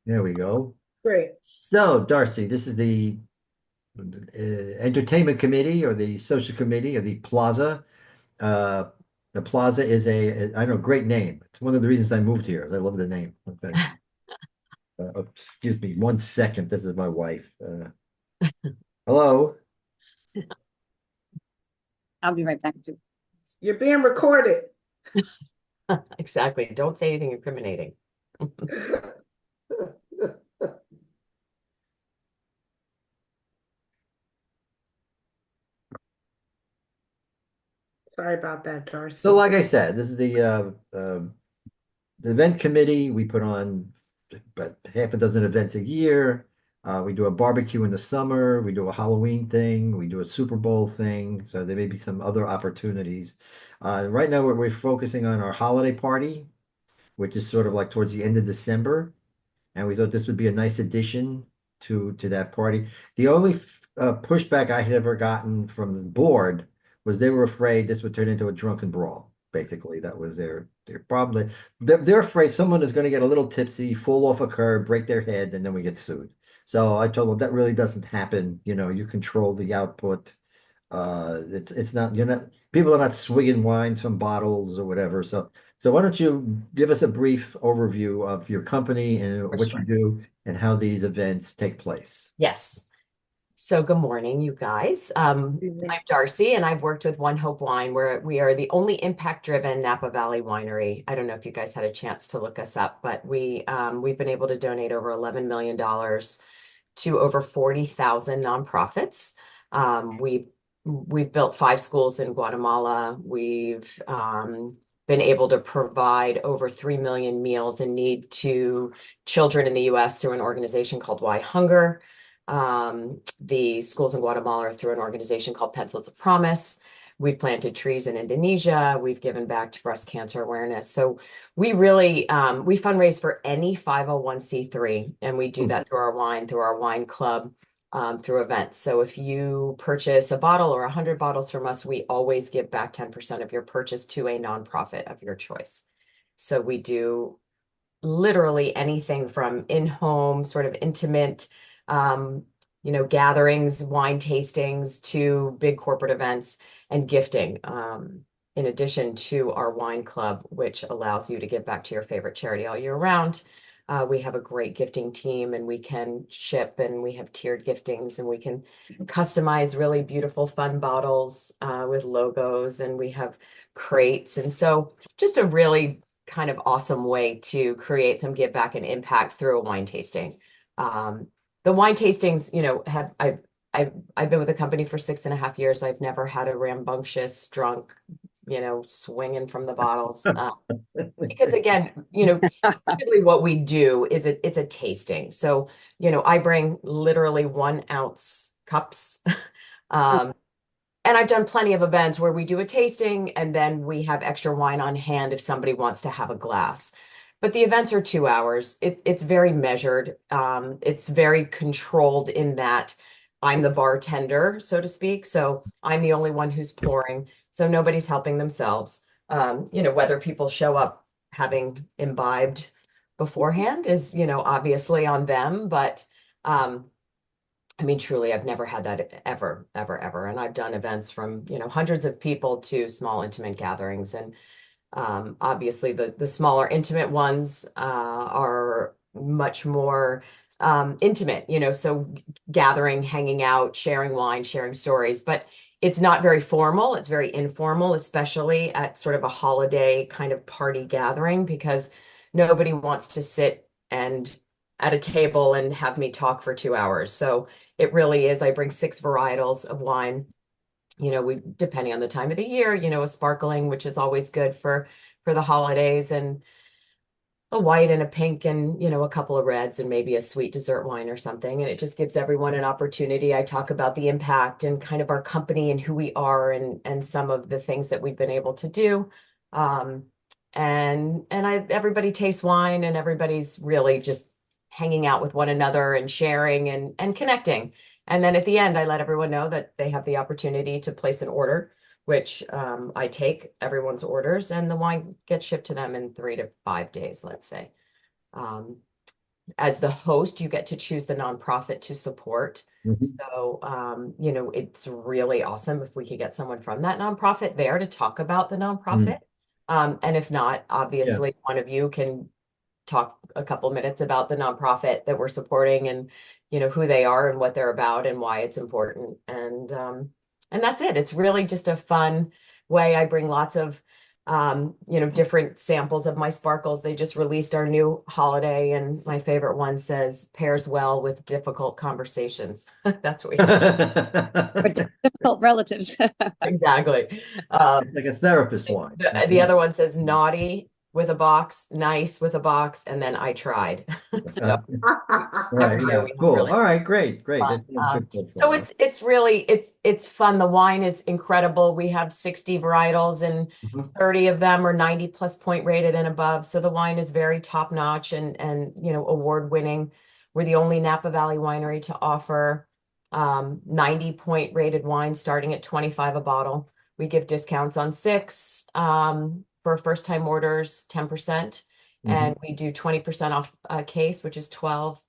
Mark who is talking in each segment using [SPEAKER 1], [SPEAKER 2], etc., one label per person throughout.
[SPEAKER 1] There we go.
[SPEAKER 2] Great.
[SPEAKER 1] So, Darcy, this is the entertainment committee or the social committee or the Plaza. Uh, the Plaza is I know, great name. It's one of the reasons I moved here. I love the name. Okay. Excuse me, 1 second. This is my wife. Hello.
[SPEAKER 3] I'll be right back too.
[SPEAKER 2] You're being recorded.
[SPEAKER 3] Exactly. Don't say anything incriminating.
[SPEAKER 2] Sorry about that,
[SPEAKER 1] So,
[SPEAKER 2] Darcy.
[SPEAKER 1] like I said, this is the event committee. We put on about half a dozen events a year. We do a barbecue in the summer. We do a Halloween thing. We do a Super Bowl thing. So there may be some other opportunities. Right now, we're focusing on our holiday party, which is sort of like towards the end of December. And we thought this would be a nice addition to that party. The only pushback I had ever gotten from the board was they were afraid this would turn into a drunken brawl. Basically, that was their problem. They're afraid someone is going to get a little tipsy, fall off a curb, break their head, and then we get sued. So I told them that really doesn't happen. You control the output. It's not you're not people are not swigging wines from bottles or whatever. So why don't you give us a brief overview of your company and
[SPEAKER 3] For
[SPEAKER 1] what you
[SPEAKER 3] sure.
[SPEAKER 1] do and how these events take place?
[SPEAKER 3] Yes. So good morning, you guys. I'm Darcy, and I've worked with One Hope Wine, where we are the only impact-driven Napa Valley winery. I don't know if you guys had a chance to look us up, but we've been able to donate over $11 million to over 40,000 nonprofits. We've built 5 schools in Guatemala. We've been able to provide over 3 million meals in need to children in the US through an organization called Why Hunger. The schools in Guatemala are through an organization called Pencils of Promise. We've planted trees in Indonesia. We've given back to breast cancer awareness. So we fundraise for any 501(c)(3), and we do that through our wine club, through events. So if you purchase a bottle or 100 bottles from us, we always give back 10% of your purchase to a nonprofit of your choice. So we do literally anything from in-home, sort of intimate, um, gatherings, wine tastings, to big corporate events and gifting. In addition to our wine club, which allows you to give back to your favorite charity all year round. We have a great gifting team, and we can ship, and we have tiered giftings, and we can customize really beautiful, fun bottles with logos, and we have crates. And so just a really kind of awesome way to create some give back and impact through a wine tasting. Um, the wine tastings, have I've been with the company for 6.5 years. I've never had a rambunctious drunk, swinging from the bottles. Because again, typically what we do is it's a tasting. So, I bring literally 1 ounce cups. Um, and I've done plenty of events where we do a tasting and then we have extra wine on hand if somebody wants to have a glass. But the events are 2 hours. It's very measured. It's very controlled in that I'm the bartender, so to speak. So I'm the only one who's pouring. So nobody's helping themselves. Whether people show up having imbibed beforehand is, obviously on them. But I mean, truly, I've never had that ever, ever, ever. And I've done events from, hundreds of people to small, intimate gatherings. And obviously, the smaller, intimate ones are much more intimate, so gathering, hanging out, sharing wine, sharing stories. But it's not very formal. It's very informal, especially at sort of a holiday kind of party gathering, because nobody wants to sit and at a table and have me talk for 2 hours. So it really is. I bring 6 varietals of wine. We depending on the time of the year, a sparkling, which is always good for the holidays, and a white and a pink and a couple of reds and maybe a sweet dessert wine or something. And it just gives everyone an opportunity. I talk about the impact and kind of our company and who we are, and some of the things that we've been able to do. Um, and everybody tastes wine, and everybody's really just hanging out with one another and sharing and connecting. And then at the end, I let everyone know that they have the opportunity to place an order, which I take everyone's orders, and the wine gets shipped to them in 3 to 5 days, let's say. Um, as the host, you get to choose the nonprofit to support.
[SPEAKER 1] Mhm.
[SPEAKER 3] So, it's really awesome if we could get someone from that nonprofit there to talk about the nonprofit.
[SPEAKER 1] Mm.
[SPEAKER 3] And if not,
[SPEAKER 1] Yeah.
[SPEAKER 3] obviously, one of you can talk a couple minutes about the nonprofit that we're supporting and, who they are and what they're about and why it's important. And that's it. It's really just a fun way. I bring lots of different samples of my sparkles. They just released our new holiday, and my favorite one says pairs well with difficult conversations. That's what we
[SPEAKER 4] Or difficult relatives.
[SPEAKER 3] exactly. Um,
[SPEAKER 1] It's like a therapist wine.
[SPEAKER 3] the other one says naughty with a box, nice with a box, and then I tried. So
[SPEAKER 1] Right,
[SPEAKER 3] every year
[SPEAKER 1] yeah,
[SPEAKER 3] we have
[SPEAKER 1] cool.
[SPEAKER 3] really
[SPEAKER 1] All right, great, great.
[SPEAKER 3] fun.
[SPEAKER 1] That sounds good so
[SPEAKER 3] So
[SPEAKER 1] far.
[SPEAKER 3] it's really it's fun. The wine is incredible. We have 60 varietals and
[SPEAKER 1] Mhm.
[SPEAKER 3] 30 of them are 90 plus point rated and above. So the wine is very top notch and award winning. We're the only Napa Valley winery to offer 90 point rated wine starting at 25 a bottle. We give discounts on 6 for first time orders, 10%. And we do 20% off a case, which is 12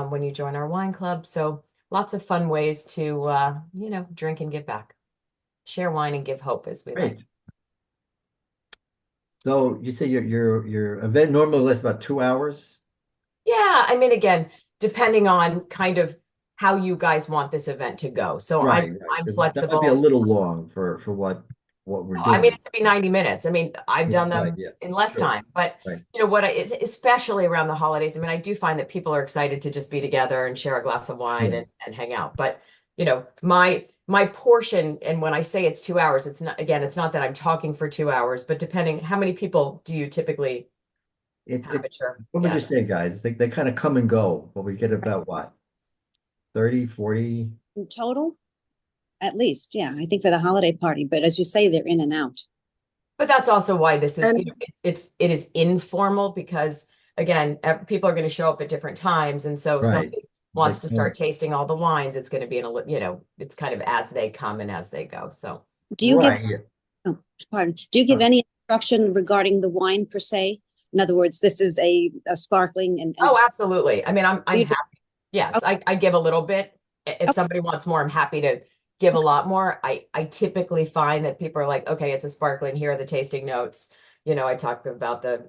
[SPEAKER 3] when you join our wine club. So lots of fun ways to, drink and give back. Share wine and give hope, as we like.
[SPEAKER 1] Great. So you say your event normally lasts about 2 hours?
[SPEAKER 3] Yeah, I mean, again, depending on kind of how you guys want this event to go. So
[SPEAKER 1] Right, right.
[SPEAKER 3] I'm
[SPEAKER 1] 'Cause that might be a
[SPEAKER 3] flexible.
[SPEAKER 1] little long for what we're
[SPEAKER 3] No, I mean,
[SPEAKER 1] doing.
[SPEAKER 3] it could be 90 minutes. I mean, I've
[SPEAKER 1] Yeah,
[SPEAKER 3] done
[SPEAKER 1] right,
[SPEAKER 3] them
[SPEAKER 1] yeah.
[SPEAKER 3] in less
[SPEAKER 1] Sure.
[SPEAKER 3] time, but
[SPEAKER 1] Right.
[SPEAKER 3] especially around the holidays. I mean, I do find that people are excited to just be together and share a glass of wine
[SPEAKER 1] Yeah.
[SPEAKER 3] and hang out. But, my portion, and when I say it's 2 hours, it's not that I'm talking for 2 hours, but depending, how many people do you typically have
[SPEAKER 1] It
[SPEAKER 3] at your
[SPEAKER 1] what would you
[SPEAKER 3] gathering?
[SPEAKER 1] say, guys? They kind of come and go, but we get about what? 30, 40?
[SPEAKER 4] In total, at least, yeah, I think for the holiday party, but as you say, they're in and out.
[SPEAKER 3] But that's also why this is,
[SPEAKER 2] And
[SPEAKER 3] it is informal because again, people are going to show up at different times. And so if
[SPEAKER 1] Right.
[SPEAKER 3] somebody
[SPEAKER 1] They
[SPEAKER 3] wants to start
[SPEAKER 1] come.
[SPEAKER 3] tasting all the wines, it's going to be it's kind of as they come and as they go. So
[SPEAKER 4] Do you give,
[SPEAKER 1] Right, yeah.
[SPEAKER 4] oh, pardon, do you give any instruction regarding the wine per se? In other words, this is a sparkling and
[SPEAKER 3] oh, absolutely. I mean, I'm
[SPEAKER 4] you do-
[SPEAKER 3] happy. Yes,
[SPEAKER 4] okay,
[SPEAKER 3] I give a little bit. If
[SPEAKER 4] okay,
[SPEAKER 3] somebody wants more, I'm happy to give a lot more. I typically find that people are like, okay, it's a sparkling. Here are the tasting notes. I talk about the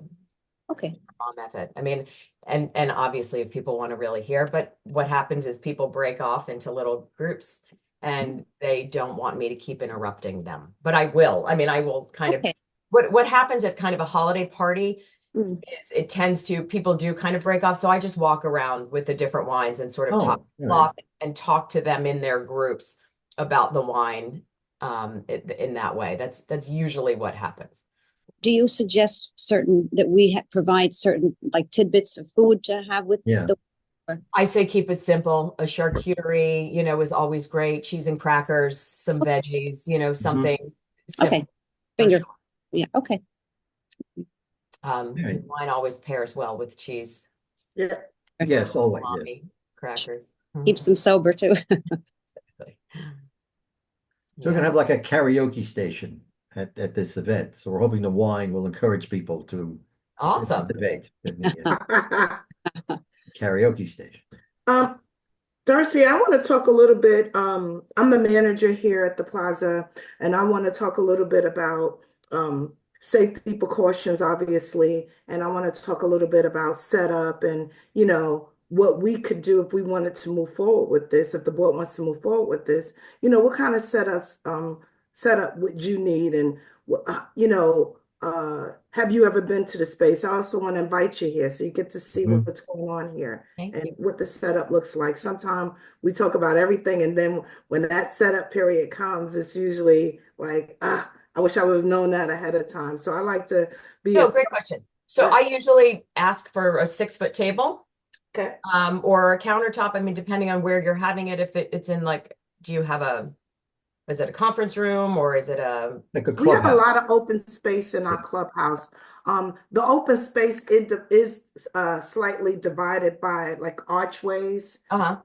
[SPEAKER 4] okay,
[SPEAKER 3] method. I mean, and obviously if people want to really hear, but what happens is people break off into little groups and they don't want me to keep interrupting them. But I will. I mean, I will kind of
[SPEAKER 4] okay.
[SPEAKER 3] what happens at kind of a holiday party
[SPEAKER 4] Mm,
[SPEAKER 3] is it tends to people do kind of break off. So I just walk around with the different wines and sort of top
[SPEAKER 1] Oh, all right.
[SPEAKER 3] off and talk to them in their groups about the wine in that way. That's usually what happens.
[SPEAKER 4] Do you suggest certain that we provide certain like tidbits of food to have with
[SPEAKER 1] Yeah.
[SPEAKER 4] the?
[SPEAKER 3] I say keep it simple. A charcuterie, is always great. Cheese and crackers, some veggies,
[SPEAKER 1] Mhm.
[SPEAKER 3] something
[SPEAKER 4] Okay,
[SPEAKER 3] simple for
[SPEAKER 4] finger,
[SPEAKER 3] sure.
[SPEAKER 4] yeah, okay.
[SPEAKER 1] All right.
[SPEAKER 3] Wine always pairs well with cheese,
[SPEAKER 2] yeah,
[SPEAKER 1] Yes, always, yes.
[SPEAKER 3] salami, crackers.
[SPEAKER 4] Keeps them sober too.
[SPEAKER 3] Exactly.
[SPEAKER 1] So we're gonna
[SPEAKER 3] Yeah.
[SPEAKER 1] have like a karaoke station at this event. So we're hoping the wine will encourage people to
[SPEAKER 3] Awesome.
[SPEAKER 1] debate in the karaoke station.
[SPEAKER 2] um, Darcy, I want to talk a little bit. I'm the manager here at the Plaza, and I want to talk a little bit about safety precautions, obviously, and I want to talk a little bit about setup and, what we could do if we wanted to move forward with this, if the board wants to move forward with this, what kind of setup would you need and, have you ever been to the space? I also want to invite you here so you get to see
[SPEAKER 1] Mhm.
[SPEAKER 2] what's going on here
[SPEAKER 3] Thank
[SPEAKER 2] and
[SPEAKER 3] you.
[SPEAKER 2] what the setup looks like. Sometimes we talk about everything, and then when that setup period comes, it's usually like, I wish I would have known that ahead of time. So I like to be
[SPEAKER 3] No,
[SPEAKER 2] as
[SPEAKER 3] great question. So I usually ask for a 6 foot table,
[SPEAKER 2] okay.
[SPEAKER 3] or a countertop. I mean, depending on where you're having it, if it's in like, is it a conference room or is it a,
[SPEAKER 1] Like a
[SPEAKER 2] We have a
[SPEAKER 1] clubhouse.
[SPEAKER 2] lot of open space in our clubhouse. The open space is slightly divided by like archways.
[SPEAKER 3] uh-huh.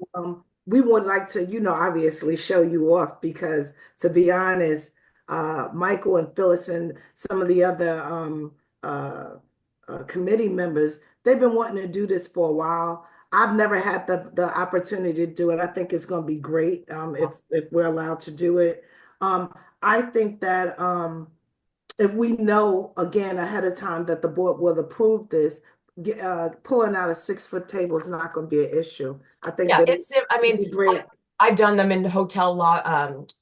[SPEAKER 2] We would like to, obviously show you off because to be honest, Michael and Phyllis and some of the other committee members, they've been wanting to do this for a while. I've never had the opportunity to do it. I think it's going to be great if we're allowed to do it. I think that if we know again ahead of time that the board will approve this, pulling out a 6-foot table is not going to be an issue. I think
[SPEAKER 3] Yeah,
[SPEAKER 2] that
[SPEAKER 3] I
[SPEAKER 2] it'd
[SPEAKER 3] mean,
[SPEAKER 2] be great.
[SPEAKER 3] I've done them in hotel office,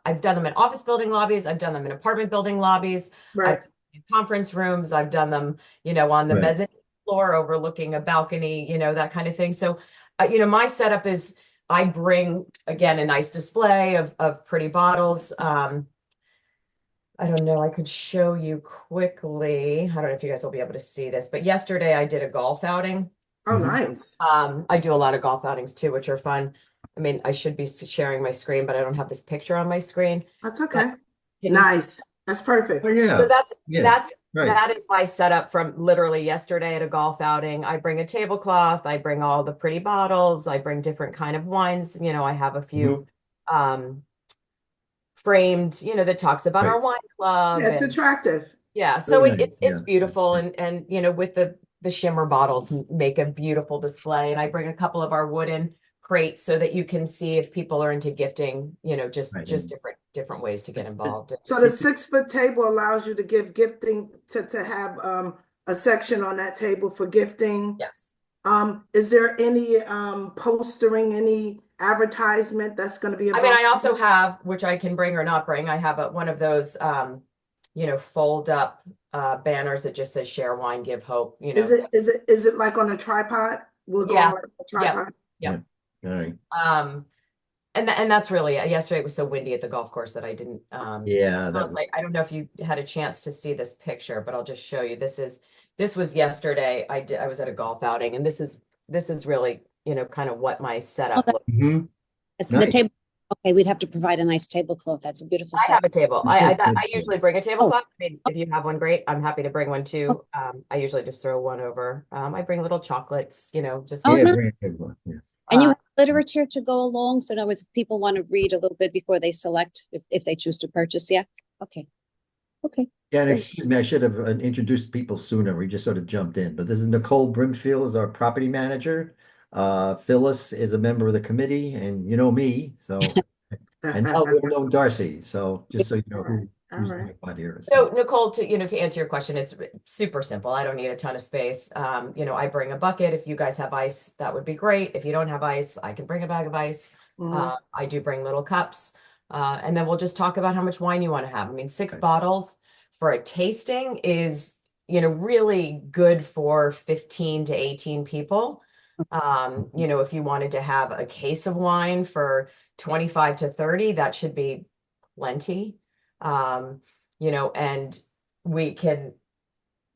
[SPEAKER 3] I've done them in office building lobbies. I've done them in apartment building lobbies. I've
[SPEAKER 2] Right.
[SPEAKER 3] done them in conference rooms. I've done them, on the
[SPEAKER 1] Right.
[SPEAKER 3] mezzanine floor overlooking a balcony, that kind of thing. So, my setup is I bring again a nice display of pretty bottles. I don't know, I could show you quickly. I don't know if you guys will be able to see this, but yesterday I did a golf outing.
[SPEAKER 2] Oh,
[SPEAKER 1] Mhm.
[SPEAKER 2] nice.
[SPEAKER 3] I do a lot of golf outings too, which are fun. I mean, I should be sharing my screen, but I don't have this picture on my screen.
[SPEAKER 2] That's
[SPEAKER 3] But
[SPEAKER 2] okay.
[SPEAKER 3] can you
[SPEAKER 2] Nice. That's perfect.
[SPEAKER 1] Oh,
[SPEAKER 3] So
[SPEAKER 1] yeah. Yeah. Right.
[SPEAKER 3] that is my setup from literally yesterday at a golf outing. I bring a tablecloth, I bring all the pretty bottles, I bring different kind of wines. I have a few framed, that talks about
[SPEAKER 1] Right.
[SPEAKER 3] our wine club
[SPEAKER 2] Yeah, it's
[SPEAKER 3] and
[SPEAKER 2] attractive.
[SPEAKER 3] yeah, so
[SPEAKER 1] Very nice.
[SPEAKER 3] it's
[SPEAKER 1] Yeah.
[SPEAKER 3] beautiful and with the shimmer bottles make a beautiful display. And I bring a couple of our wooden crates so that you can see if people are into gifting, just
[SPEAKER 1] Right.
[SPEAKER 3] different ways to get involved.
[SPEAKER 2] So the 6-foot table allows you to give gifting to have a section on that table for gifting.
[SPEAKER 3] Yes.
[SPEAKER 2] Is there any postering, any advertisement that's going to be
[SPEAKER 3] I mean,
[SPEAKER 2] involved?
[SPEAKER 3] I also have, which I can bring or not bring, I have one of those fold up banners that just says share wine, give hope,
[SPEAKER 2] Is it like on a tripod? Will it go
[SPEAKER 3] Yeah.
[SPEAKER 2] on like a
[SPEAKER 3] Yep.
[SPEAKER 2] tripod?
[SPEAKER 3] Yep.
[SPEAKER 1] All right.
[SPEAKER 3] And that's really yesterday it was so windy at the golf course that I didn't
[SPEAKER 1] Yeah.
[SPEAKER 3] Phyllis, I don't know if you had a chance to see this picture, but I'll just show you. This was yesterday. I was at a golf outing, and this is really, kind of what my setup
[SPEAKER 4] that-
[SPEAKER 3] looks.
[SPEAKER 1] Mhm.
[SPEAKER 4] It's the
[SPEAKER 1] Nice.
[SPEAKER 4] table. Okay, we'd have to provide a nice tablecloth. That's a beautiful
[SPEAKER 3] I
[SPEAKER 4] set.
[SPEAKER 3] have a table. I usually bring a tablecloth. I mean, if you have one, great. I'm happy to bring one too. I usually just throw one over. I bring little chocolates, just
[SPEAKER 4] Oh,
[SPEAKER 1] Yeah.
[SPEAKER 4] no.
[SPEAKER 1] Bring a good one. Yeah.
[SPEAKER 4] And you
[SPEAKER 3] uh,
[SPEAKER 4] have literature to go along. So in other words, if people want to read a little bit before they select, if they choose to purchase. Yeah. Okay. Okay.
[SPEAKER 1] Yeah, and
[SPEAKER 4] Great.
[SPEAKER 1] excuse me, I should have introduced people sooner. We just sort of jumped in, but this is Nicole Brimfield is our property manager. Phyllis is a member of the committee, and you know me, so and now we'll know Darcy. So just so you know
[SPEAKER 2] All right.
[SPEAKER 1] who's
[SPEAKER 2] All right.
[SPEAKER 1] doing what here.
[SPEAKER 3] So Nicole, to answer your question, it's super simple. I don't need a ton of space. I bring a bucket. If you guys have ice, that would be great. If you don't have ice, I can bring a bag of ice.
[SPEAKER 2] Mhm.
[SPEAKER 3] I do bring little cups. And then we'll just talk about how much wine you want to have. I mean, 6
[SPEAKER 1] Okay.
[SPEAKER 3] bottles for a tasting is, really good for 15 to 18 people. If you wanted to have a case of wine for 25 to 30, that should be plenty. And we can,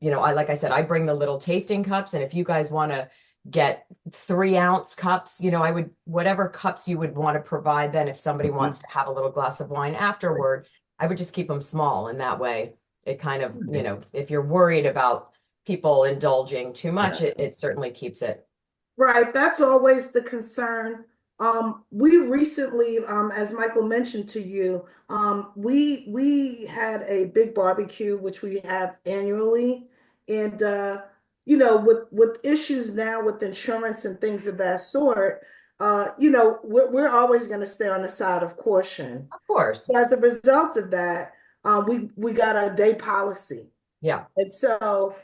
[SPEAKER 3] like I said, I bring the little tasting cups, and if you guys want to get 3-ounce cups, whatever cups you would want to provide, then if somebody wants to have a little glass of wine afterward, I would just keep them small, and that way it kind of, if you're worried about people indulging too much, it certainly keeps it.
[SPEAKER 2] Right, that's always the concern. We recently, as Michael mentioned to you, we had a big barbecue, which we have annually, and with issues now with insurance and things of that sort, we're always going to stay on the side of caution.
[SPEAKER 3] Of course.
[SPEAKER 2] As a result of that, we got a day policy.
[SPEAKER 3] Yeah.
[SPEAKER 2] And so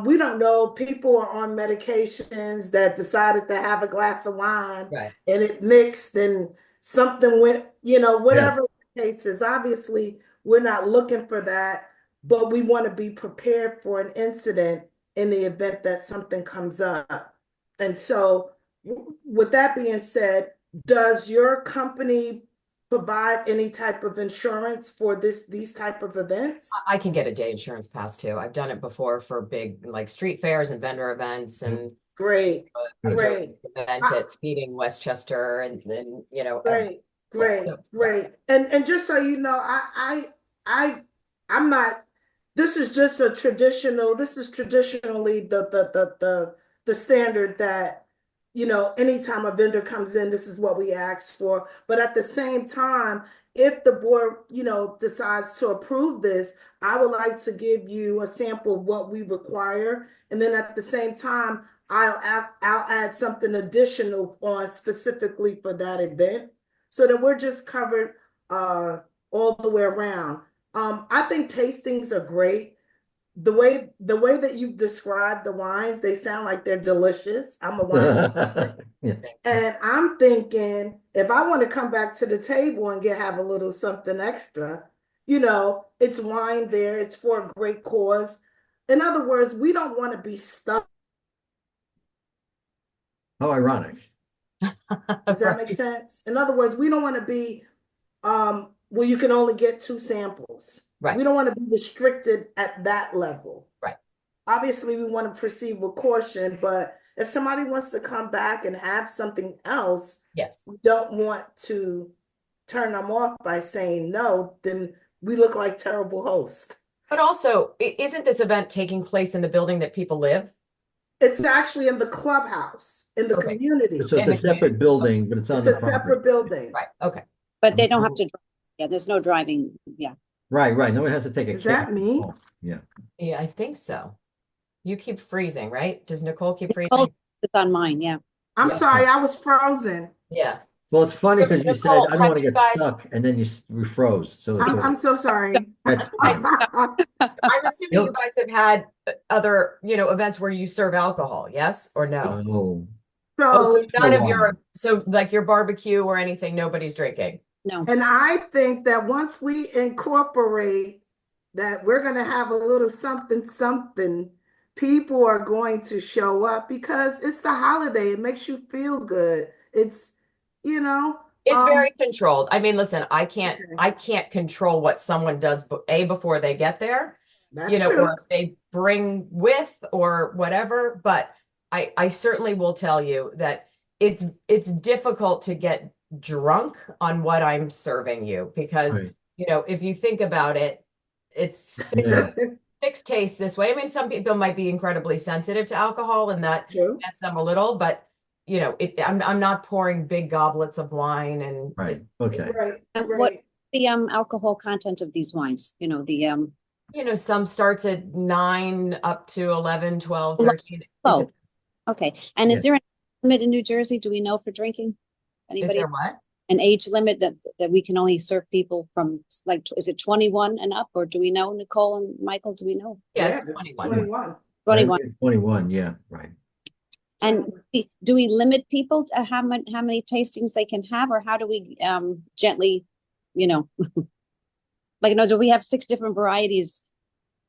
[SPEAKER 2] we don't know, people are on medications that decided to have a glass of wine
[SPEAKER 3] Right.
[SPEAKER 2] and it mixed and something went, whatever
[SPEAKER 1] Yes.
[SPEAKER 2] the case is. Obviously, we're not looking for that, but we want to be prepared for an incident in the event that something comes up. And so, with that being said, does your company provide any type of insurance for these type of events?
[SPEAKER 3] I can get a day insurance pass too. I've done it before for big like street fairs and vendor events, and
[SPEAKER 2] Great,
[SPEAKER 3] I did
[SPEAKER 2] great.
[SPEAKER 3] an event at Feeding Westchester, and then
[SPEAKER 2] Great, great,
[SPEAKER 3] so,
[SPEAKER 2] great. And just so you know, I'm not, this is just this is traditionally the standard that, anytime a vendor comes in, this is what we ask for. But at the same time, if the board, decides to approve this, I would like to give you a sample of what we require. And then at the same time, I'll add something additional on specifically for that event so that we're just covered all the way around. I think tastings are great. The way that you've described the wines, they sound like they're delicious. I'm a wine
[SPEAKER 1] Yeah.
[SPEAKER 2] and I'm thinking if I want to come back to the table and have a little something extra, it's wine there, it's for a great cause. In other words, we don't want to be stuck.
[SPEAKER 1] How ironic.
[SPEAKER 2] Does that make sense? In other words, we don't want to be well, you can only get 2 samples.
[SPEAKER 3] Right.
[SPEAKER 2] We don't want to be restricted at that level.
[SPEAKER 3] Right.
[SPEAKER 2] Obviously, we want to proceed with caution, but if somebody wants to come back and have something else,
[SPEAKER 3] Yes.
[SPEAKER 2] we don't want to turn them off by saying no, then we look like terrible hosts.
[SPEAKER 3] But also, isn't this event taking place in the building that people live?
[SPEAKER 2] It's actually in the clubhouse, in the
[SPEAKER 3] Okay.
[SPEAKER 2] community.
[SPEAKER 1] So
[SPEAKER 3] In
[SPEAKER 1] it's
[SPEAKER 3] the
[SPEAKER 1] a separate building, but it's on
[SPEAKER 2] It's
[SPEAKER 1] the
[SPEAKER 2] a separate
[SPEAKER 1] property.
[SPEAKER 2] building.
[SPEAKER 3] Right. Okay.
[SPEAKER 4] But they don't have to, yeah, there's no driving, yeah.
[SPEAKER 1] Right. No one has to take a
[SPEAKER 2] Is that
[SPEAKER 1] cab.
[SPEAKER 2] me?
[SPEAKER 1] Oh, yeah.
[SPEAKER 3] Yeah, I think so. You keep freezing, right? Does Nicole keep freezing?
[SPEAKER 4] Oh, it's on mine, yeah.
[SPEAKER 2] I'm
[SPEAKER 1] Yeah.
[SPEAKER 2] sorry, I was frozen.
[SPEAKER 3] Yeah.
[SPEAKER 1] Well, it's funny because you said,
[SPEAKER 3] Nicole,
[SPEAKER 1] I don't
[SPEAKER 3] have
[SPEAKER 1] want to
[SPEAKER 3] you
[SPEAKER 1] get
[SPEAKER 3] guys-
[SPEAKER 1] stuck, and then you froze. So it's
[SPEAKER 2] I'm so sorry.
[SPEAKER 1] that's
[SPEAKER 3] I'm assuming you guys have had other, events where you serve alcohol, yes or no?
[SPEAKER 1] oh,
[SPEAKER 3] Oh, so
[SPEAKER 2] So,
[SPEAKER 3] none of
[SPEAKER 1] wine.
[SPEAKER 3] so like your barbecue or anything, nobody's drinking.
[SPEAKER 4] No,
[SPEAKER 2] and I think that once we incorporate that we're going to have a little something, people are going to show up because it's the holiday. It makes you feel good. It's,
[SPEAKER 3] It's very controlled. I mean, listen, I can't
[SPEAKER 2] Okay.
[SPEAKER 3] control what someone does before they get there,
[SPEAKER 2] That's true.
[SPEAKER 3] or if they bring with or whatever, but I certainly will tell you that it's difficult to get drunk on what I'm serving you because,
[SPEAKER 1] right.
[SPEAKER 3] if you think about it, it's
[SPEAKER 1] Yeah.
[SPEAKER 3] six tastes this way. I mean, some people might be incredibly sensitive to alcohol and that
[SPEAKER 2] True.
[SPEAKER 3] gets them a little, but I'm not pouring big goblets of wine and
[SPEAKER 1] Right. Okay.
[SPEAKER 2] Right,
[SPEAKER 4] and what
[SPEAKER 2] right.
[SPEAKER 4] the alcohol content of these wines,
[SPEAKER 3] some starts at 9 up to 11, 12,
[SPEAKER 4] Lo-
[SPEAKER 3] 13.
[SPEAKER 4] oh, okay. And
[SPEAKER 1] Yeah.
[SPEAKER 4] is there an limit in New Jersey? Do we know for drinking?
[SPEAKER 3] Is
[SPEAKER 4] Anybody?
[SPEAKER 3] there what?
[SPEAKER 4] An age limit that we can only serve people from, like, is it 21 and up, or do we know, Nicole and Michael, do we know?
[SPEAKER 3] Yeah,
[SPEAKER 2] Yeah,
[SPEAKER 3] it's 21.
[SPEAKER 2] 21.
[SPEAKER 4] 21.
[SPEAKER 1] 21. Yeah. Right.
[SPEAKER 4] And do we limit people to how many tastings they can have, or how do we gently, like, do we have 6 different varieties?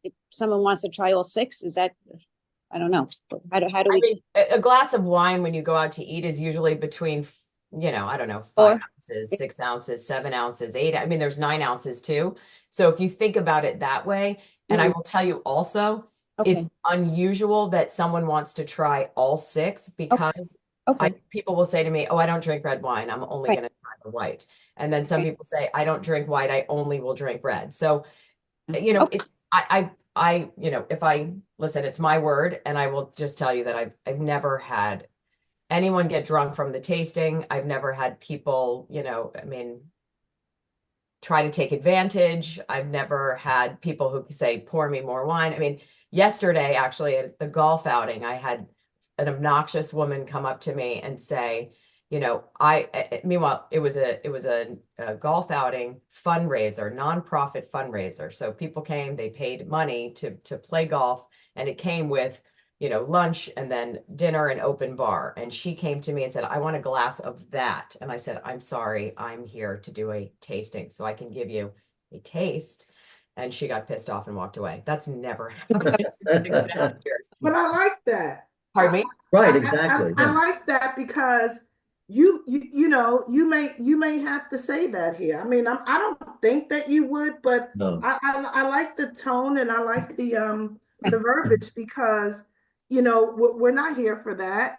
[SPEAKER 4] If someone wants to try all 6, is that, I don't know. How do
[SPEAKER 3] I
[SPEAKER 4] we?
[SPEAKER 3] mean, a glass of wine when you go out to eat is usually between, I don't know, 5
[SPEAKER 4] 4
[SPEAKER 3] ounces, 6 ounces, 7 ounces, 8. I mean, there's 9 ounces too. So if you think about it that way, and I will tell you also,
[SPEAKER 4] Okay.
[SPEAKER 3] it's unusual that someone wants to try all 6 because
[SPEAKER 4] Okay.
[SPEAKER 3] people will say to me, "Oh, I don't drink red wine. I'm only
[SPEAKER 4] Right.
[SPEAKER 3] going to try the white." And then some
[SPEAKER 4] Right.
[SPEAKER 3] people say, "I don't drink white. I only will drink red." So,
[SPEAKER 4] Okay.
[SPEAKER 3] if I listen, it's my word, and I will just tell you that I've never had anyone get drunk from the tasting. I've never had people, try to take advantage. I've never had people who say, "Pour me more wine." I mean, yesterday, actually, at the golf outing, I had an obnoxious woman come up to me and say, meanwhile, it was a golf outing fundraiser, nonprofit fundraiser. So people came, they paid money to play golf, and it came with, lunch and then dinner and open bar. And she came to me and said, "I want a glass of that." And I said, "I'm sorry, I'm here to do a tasting, so I can give you a taste." And she got pissed off and walked away. That's never happened in 6.5 years.
[SPEAKER 2] But I like that.
[SPEAKER 3] Pardon me?
[SPEAKER 1] Right. Exactly.
[SPEAKER 2] I
[SPEAKER 1] Yeah.
[SPEAKER 2] like that because you may have to say that here. I mean, I don't think that you would, but
[SPEAKER 1] No.
[SPEAKER 2] I like the tone and I like the verbiage because we're not here for that.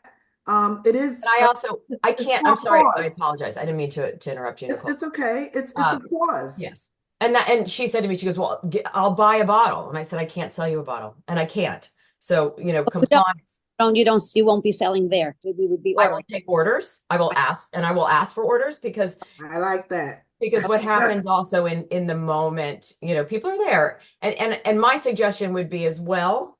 [SPEAKER 2] It is.
[SPEAKER 3] And I also, I
[SPEAKER 2] it's
[SPEAKER 3] can't,
[SPEAKER 2] for
[SPEAKER 3] I'm
[SPEAKER 2] a
[SPEAKER 3] sorry, I
[SPEAKER 2] cause.
[SPEAKER 3] apologize. I didn't mean to interrupt you, Nicole.
[SPEAKER 2] It's okay. It's a cause.
[SPEAKER 3] Yes. And she said to me, she goes, "Well, I'll buy a bottle." And I said, "I can't sell you a bottle." And I can't. So, compliance.
[SPEAKER 4] You won't be selling there. We would be
[SPEAKER 3] I
[SPEAKER 4] ordering.
[SPEAKER 3] will take orders. I will ask for orders because,
[SPEAKER 2] I like that.
[SPEAKER 3] Because what happens also in the moment, people are there. And my suggestion would be as well,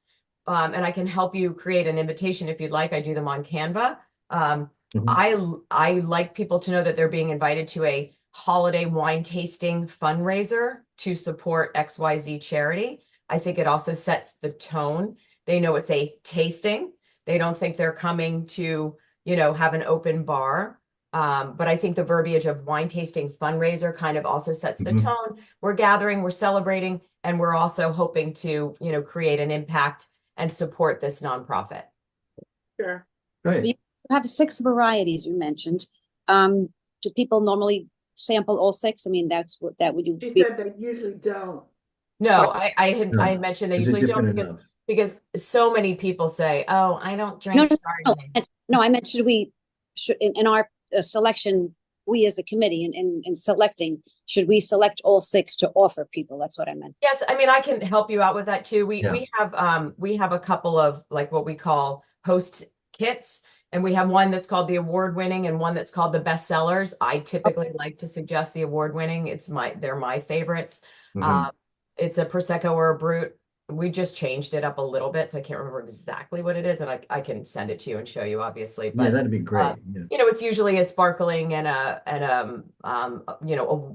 [SPEAKER 3] and I can help you create an invitation if you'd like. I do them on Canva. I like people to know that they're being invited to a holiday wine tasting fundraiser to support XYZ charity. I think it also sets the tone. They know it's a tasting. They don't think they're coming to, have an open bar. But I think the verbiage of wine tasting fundraiser kind of also sets the tone. We're gathering, we're celebrating, and we're also hoping to, create an impact and support this nonprofit.
[SPEAKER 2] Sure.
[SPEAKER 1] Great.
[SPEAKER 4] You have 6 varieties you mentioned. Do people normally sample all 6? I mean, that would you
[SPEAKER 2] She
[SPEAKER 4] be?
[SPEAKER 2] said they usually don't.
[SPEAKER 3] No, I had mentioned they
[SPEAKER 1] Is it
[SPEAKER 3] usually don't
[SPEAKER 1] different enough?
[SPEAKER 3] because so many people say, "Oh, I don't drink
[SPEAKER 4] No,
[SPEAKER 3] Chardonnay."
[SPEAKER 4] no, I meant should in our selection, we as the committee in selecting, should we select all 6 to offer people? That's what I meant.
[SPEAKER 3] Yes, I mean I can help you out with that too.
[SPEAKER 1] Yeah.
[SPEAKER 3] We have a couple of like what we call host kits, and we have one that's called the award winning and one that's called the best sellers. I typically like to suggest the award winning. They're my favorites. It's a Prosecco or a Brut. We just changed it up a little bit, so I can't remember exactly what it is, and I can send it to you and show you, obviously.
[SPEAKER 1] Yeah,
[SPEAKER 3] But
[SPEAKER 1] that'd be great.
[SPEAKER 3] it's usually a sparkling and a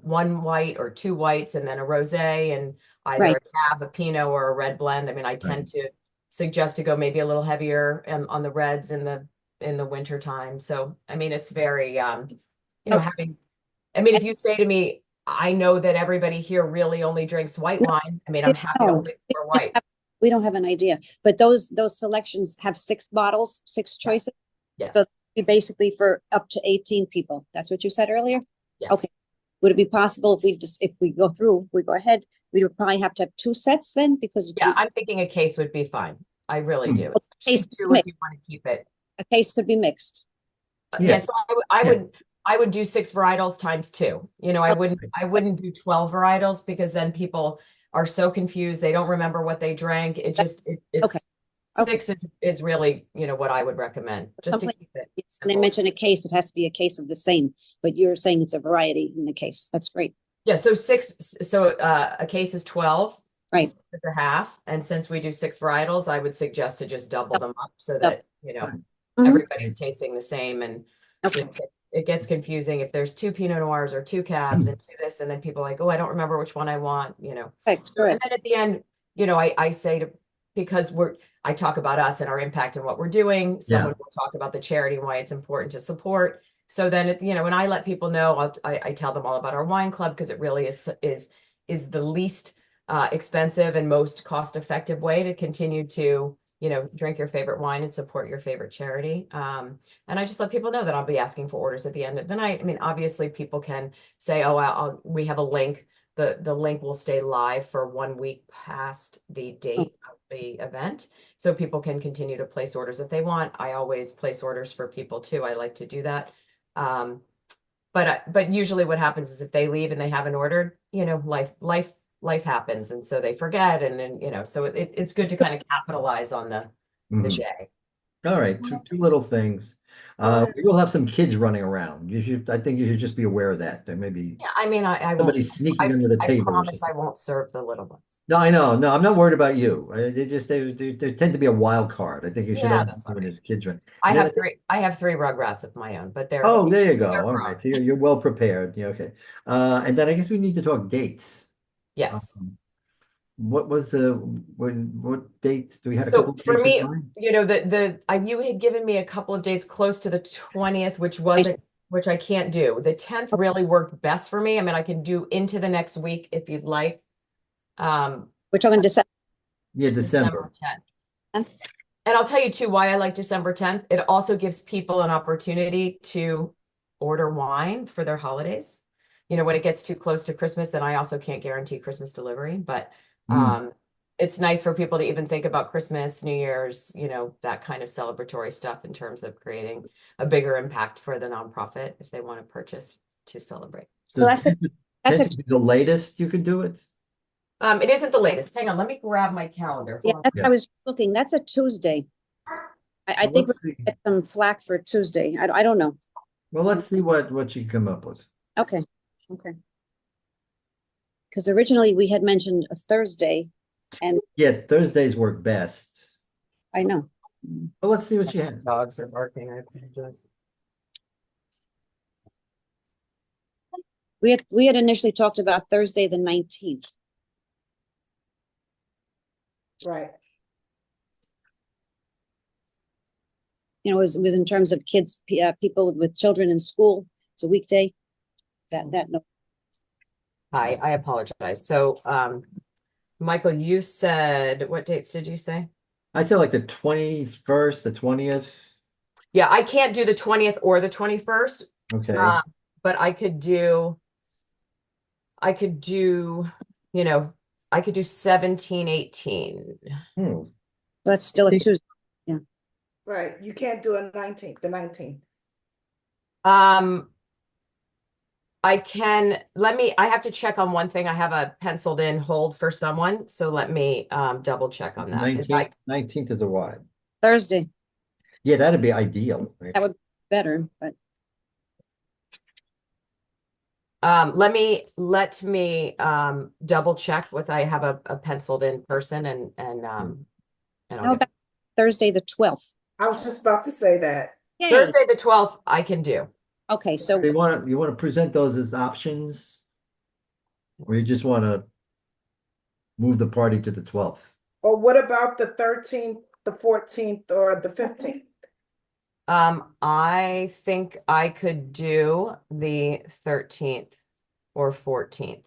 [SPEAKER 3] one white or 2 whites and then a rosé and either
[SPEAKER 4] Right.
[SPEAKER 3] a cab, a pinot, or a red blend. I mean, I tend to suggest to go maybe a little heavier on the reds in the winter time. So I mean, it's very
[SPEAKER 4] Okay.
[SPEAKER 3] if you say to me, I know that everybody here really only drinks white wine. I mean, I'm happy to
[SPEAKER 4] No,
[SPEAKER 3] only pour white.
[SPEAKER 4] we don't have an idea, but those selections have 6 bottles, 6 choices.
[SPEAKER 3] Yes.
[SPEAKER 4] So basically for up to 18 people. That's what you said earlier?
[SPEAKER 3] Yes.
[SPEAKER 4] Okay. Would it be possible if we go ahead, we would probably have to have 2 sets then because
[SPEAKER 3] Yeah, I'm thinking a case would be fine. I really do.
[SPEAKER 4] Case
[SPEAKER 3] Two if you want to keep it.
[SPEAKER 4] a case could be mixed.
[SPEAKER 3] Yeah, so I would do 6 varietals times 2. I wouldn't do 12 varietals because then people are so confused. They don't remember what they drank. It's
[SPEAKER 4] Okay.
[SPEAKER 3] 6 is really, what I would recommend just to keep it.
[SPEAKER 4] And I mentioned a case, it has to be a case of the same, but you're saying it's a variety in the case. That's great.
[SPEAKER 3] Yeah, so a case is 12.
[SPEAKER 4] Right.
[SPEAKER 3] 6 is a half. And since we do 6 varietals, I would suggest to just double them up so that, everybody's tasting the same. And it gets confusing if there's 2 Pinot Noirs or 2 cabs and 2 this, and then people are like, oh, I don't remember which one I want,
[SPEAKER 4] Right,
[SPEAKER 3] And then at the end, I say because I talk about us and our impact and what we're doing. Someone will talk about the charity and why it's important to support. So then, when I let people know, I tell them all about our wine club because it really is the least expensive and most cost-effective way to continue to, drink your favorite wine and support your favorite charity. And I just let people know that I'll be asking for orders at the end of the night. I mean, obviously people can say, oh, we have a link. The link will stay live for 1 week past the date of the event. So people can continue to place orders if they want. I always place orders for people too. I like to do that. But usually what happens is if they leave and they haven't ordered, life happens. And so they forget. And then, so it's good to kind of capitalize on the day.
[SPEAKER 1] All right, two little things. We will have some kids running around. I think you should just be aware of that. There may be
[SPEAKER 3] Yeah, I mean, I won't.
[SPEAKER 1] somebody sneaking under the
[SPEAKER 3] I
[SPEAKER 1] table or
[SPEAKER 3] promise I
[SPEAKER 1] something.
[SPEAKER 3] won't serve the little ones.
[SPEAKER 1] No, I know. No, I'm not worried about you. They tend to be a wild card. I think you should
[SPEAKER 3] Yeah,
[SPEAKER 1] have
[SPEAKER 3] that's
[SPEAKER 1] when
[SPEAKER 3] all right.
[SPEAKER 1] there's kids running.
[SPEAKER 3] I
[SPEAKER 1] And then-
[SPEAKER 3] have 3 rugrats of my own, but they're
[SPEAKER 1] Oh, there you go.
[SPEAKER 3] they're
[SPEAKER 1] All
[SPEAKER 3] grown.
[SPEAKER 1] right, so you're well prepared. Yeah, okay. And then I guess we need to talk dates.
[SPEAKER 3] Yes.
[SPEAKER 1] What what dates do we have a
[SPEAKER 3] So
[SPEAKER 1] couple
[SPEAKER 3] for
[SPEAKER 1] dates
[SPEAKER 3] me,
[SPEAKER 1] in mind?
[SPEAKER 3] you had given me a couple of dates close to the 20th, which I can't do. The 10th really worked best for me. I mean, I can do into the next week if you'd like.
[SPEAKER 4] We're talking December.
[SPEAKER 1] Yeah, December.
[SPEAKER 3] 10th. And I'll tell you too why I like December 10th. It also gives people an opportunity to order wine for their holidays. When it gets too close to Christmas, then I also can't guarantee Christmas delivery, but it's nice for people to even think about Christmas, New Year's, that kind of celebratory stuff in terms of creating a bigger impact for the nonprofit if they want to purchase to celebrate.
[SPEAKER 1] So
[SPEAKER 4] that's a-
[SPEAKER 1] 10th would be the latest you could do it?
[SPEAKER 3] It isn't the latest. Hang on, let me grab my calendar.
[SPEAKER 4] Yeah, I was looking. That's a Tuesday. I
[SPEAKER 1] Well,
[SPEAKER 4] think
[SPEAKER 1] let's
[SPEAKER 4] we're
[SPEAKER 1] see.
[SPEAKER 4] gonna get some flack for Tuesday. I don't know.
[SPEAKER 1] Well, let's see what you come up with.
[SPEAKER 4] Okay. Because originally we had mentioned a Thursday, and
[SPEAKER 1] Yeah, Thursdays work best.
[SPEAKER 4] I know.
[SPEAKER 1] But let's see what you have.
[SPEAKER 3] Dogs are barking. I apologize.
[SPEAKER 4] We had initially talked about Thursday, the 19th.
[SPEAKER 2] Right.
[SPEAKER 4] You know, it was in terms of kids, people with children in school. It's a weekday. No.
[SPEAKER 3] Hi, I apologize. So, Michael, you said, what dates did you say?
[SPEAKER 1] I said like the 21st, the 20th.
[SPEAKER 3] Yeah, I can't do the 20th or the 21st.
[SPEAKER 1] Okay.
[SPEAKER 3] But I could do, you know, I could do 17, 18.
[SPEAKER 1] Hmm.
[SPEAKER 4] That's still a Tuesday.
[SPEAKER 2] Right. You can't do the 19th.
[SPEAKER 3] I have to check on one thing. I have a penciled in hold for someone. So let me double check on that.
[SPEAKER 1] 19th is a what?
[SPEAKER 4] Thursday.
[SPEAKER 1] Yeah, that'd be ideal.
[SPEAKER 4] That would be better, but
[SPEAKER 3] let me double check with, I have a penciled in person and I'll
[SPEAKER 4] how about Thursday, the 12th?
[SPEAKER 2] I was just about to say that.
[SPEAKER 4] Yay.
[SPEAKER 3] Thursday, the 12th, I can do.
[SPEAKER 4] Okay, so
[SPEAKER 1] You want to present those as options? Or you just want to move the party to the 12th?
[SPEAKER 2] Or what about the 13th, the 14th, or the 15th?
[SPEAKER 3] I think I could do the 13th or 14th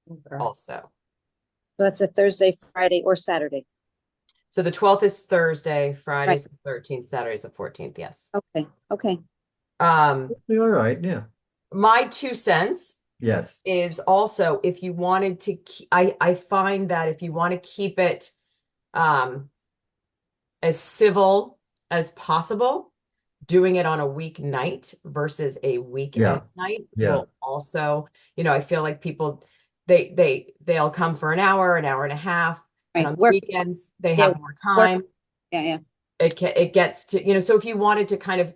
[SPEAKER 2] Okay.
[SPEAKER 3] also.
[SPEAKER 4] that's a Thursday, Friday, or Saturday.
[SPEAKER 3] So the 12th is Thursday, Friday's the 13th, Saturday's the 14th, yes.
[SPEAKER 4] Okay.
[SPEAKER 1] All right, yeah.
[SPEAKER 3] My 2 cents
[SPEAKER 1] Yes.
[SPEAKER 3] is also if you wanted to, I find that if you want to keep it as civil as possible, doing it on a weeknight versus a weekend night will also, I feel like people they'll come for an hour and a half, and on weekends they have more time.
[SPEAKER 4] Yeah.
[SPEAKER 3] It gets to, so if you wanted to kind of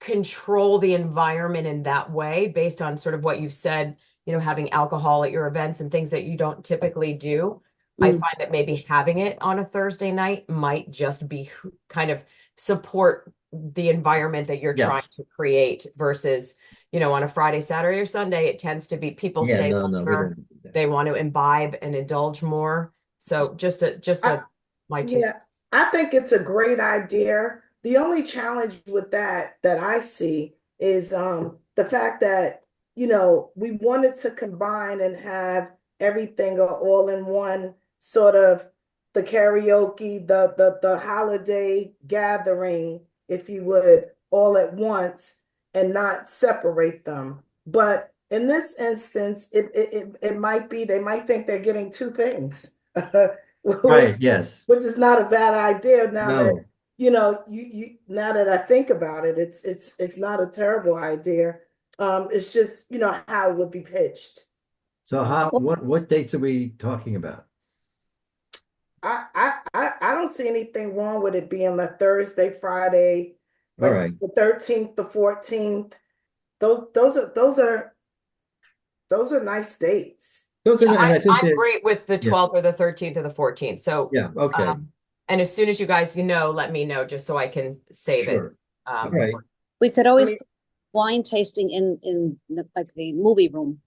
[SPEAKER 3] control the environment in that way based on sort of what you've said, having alcohol at your events and things that you don't typically do. I find that maybe having it on a Thursday night might just be kind of support the environment that you're trying to create versus, on a Friday, Saturday, or Sunday, it tends to be people stay longer. They want to imbibe and indulge more. So
[SPEAKER 2] I think it's a great idea. The only challenge with that I see is the fact that, we wanted to combine and have everything all in one sort of the karaoke, the holiday gathering, if you would, all at once and not separate them. But in this instance, it might be, they might think they're getting two things.
[SPEAKER 1] Right, yes.
[SPEAKER 2] Which is not a bad idea now that,
[SPEAKER 1] No.
[SPEAKER 2] you now that I think about it, it's not a terrible idea. It's just, how it would be pitched.
[SPEAKER 1] So what dates are we talking about?
[SPEAKER 2] I don't see anything wrong with it being the Thursday, Friday,
[SPEAKER 1] All
[SPEAKER 2] like
[SPEAKER 1] right.
[SPEAKER 2] the 13th, the 14th. Those are nice dates.
[SPEAKER 1] Those are, and I think
[SPEAKER 3] I'm great with the 12th or the 13th or the 14th. So
[SPEAKER 1] yeah, okay.
[SPEAKER 3] And as soon as you guys let me know just so I can save it.
[SPEAKER 1] All right.
[SPEAKER 4] We could always put wine tasting in like the movie room.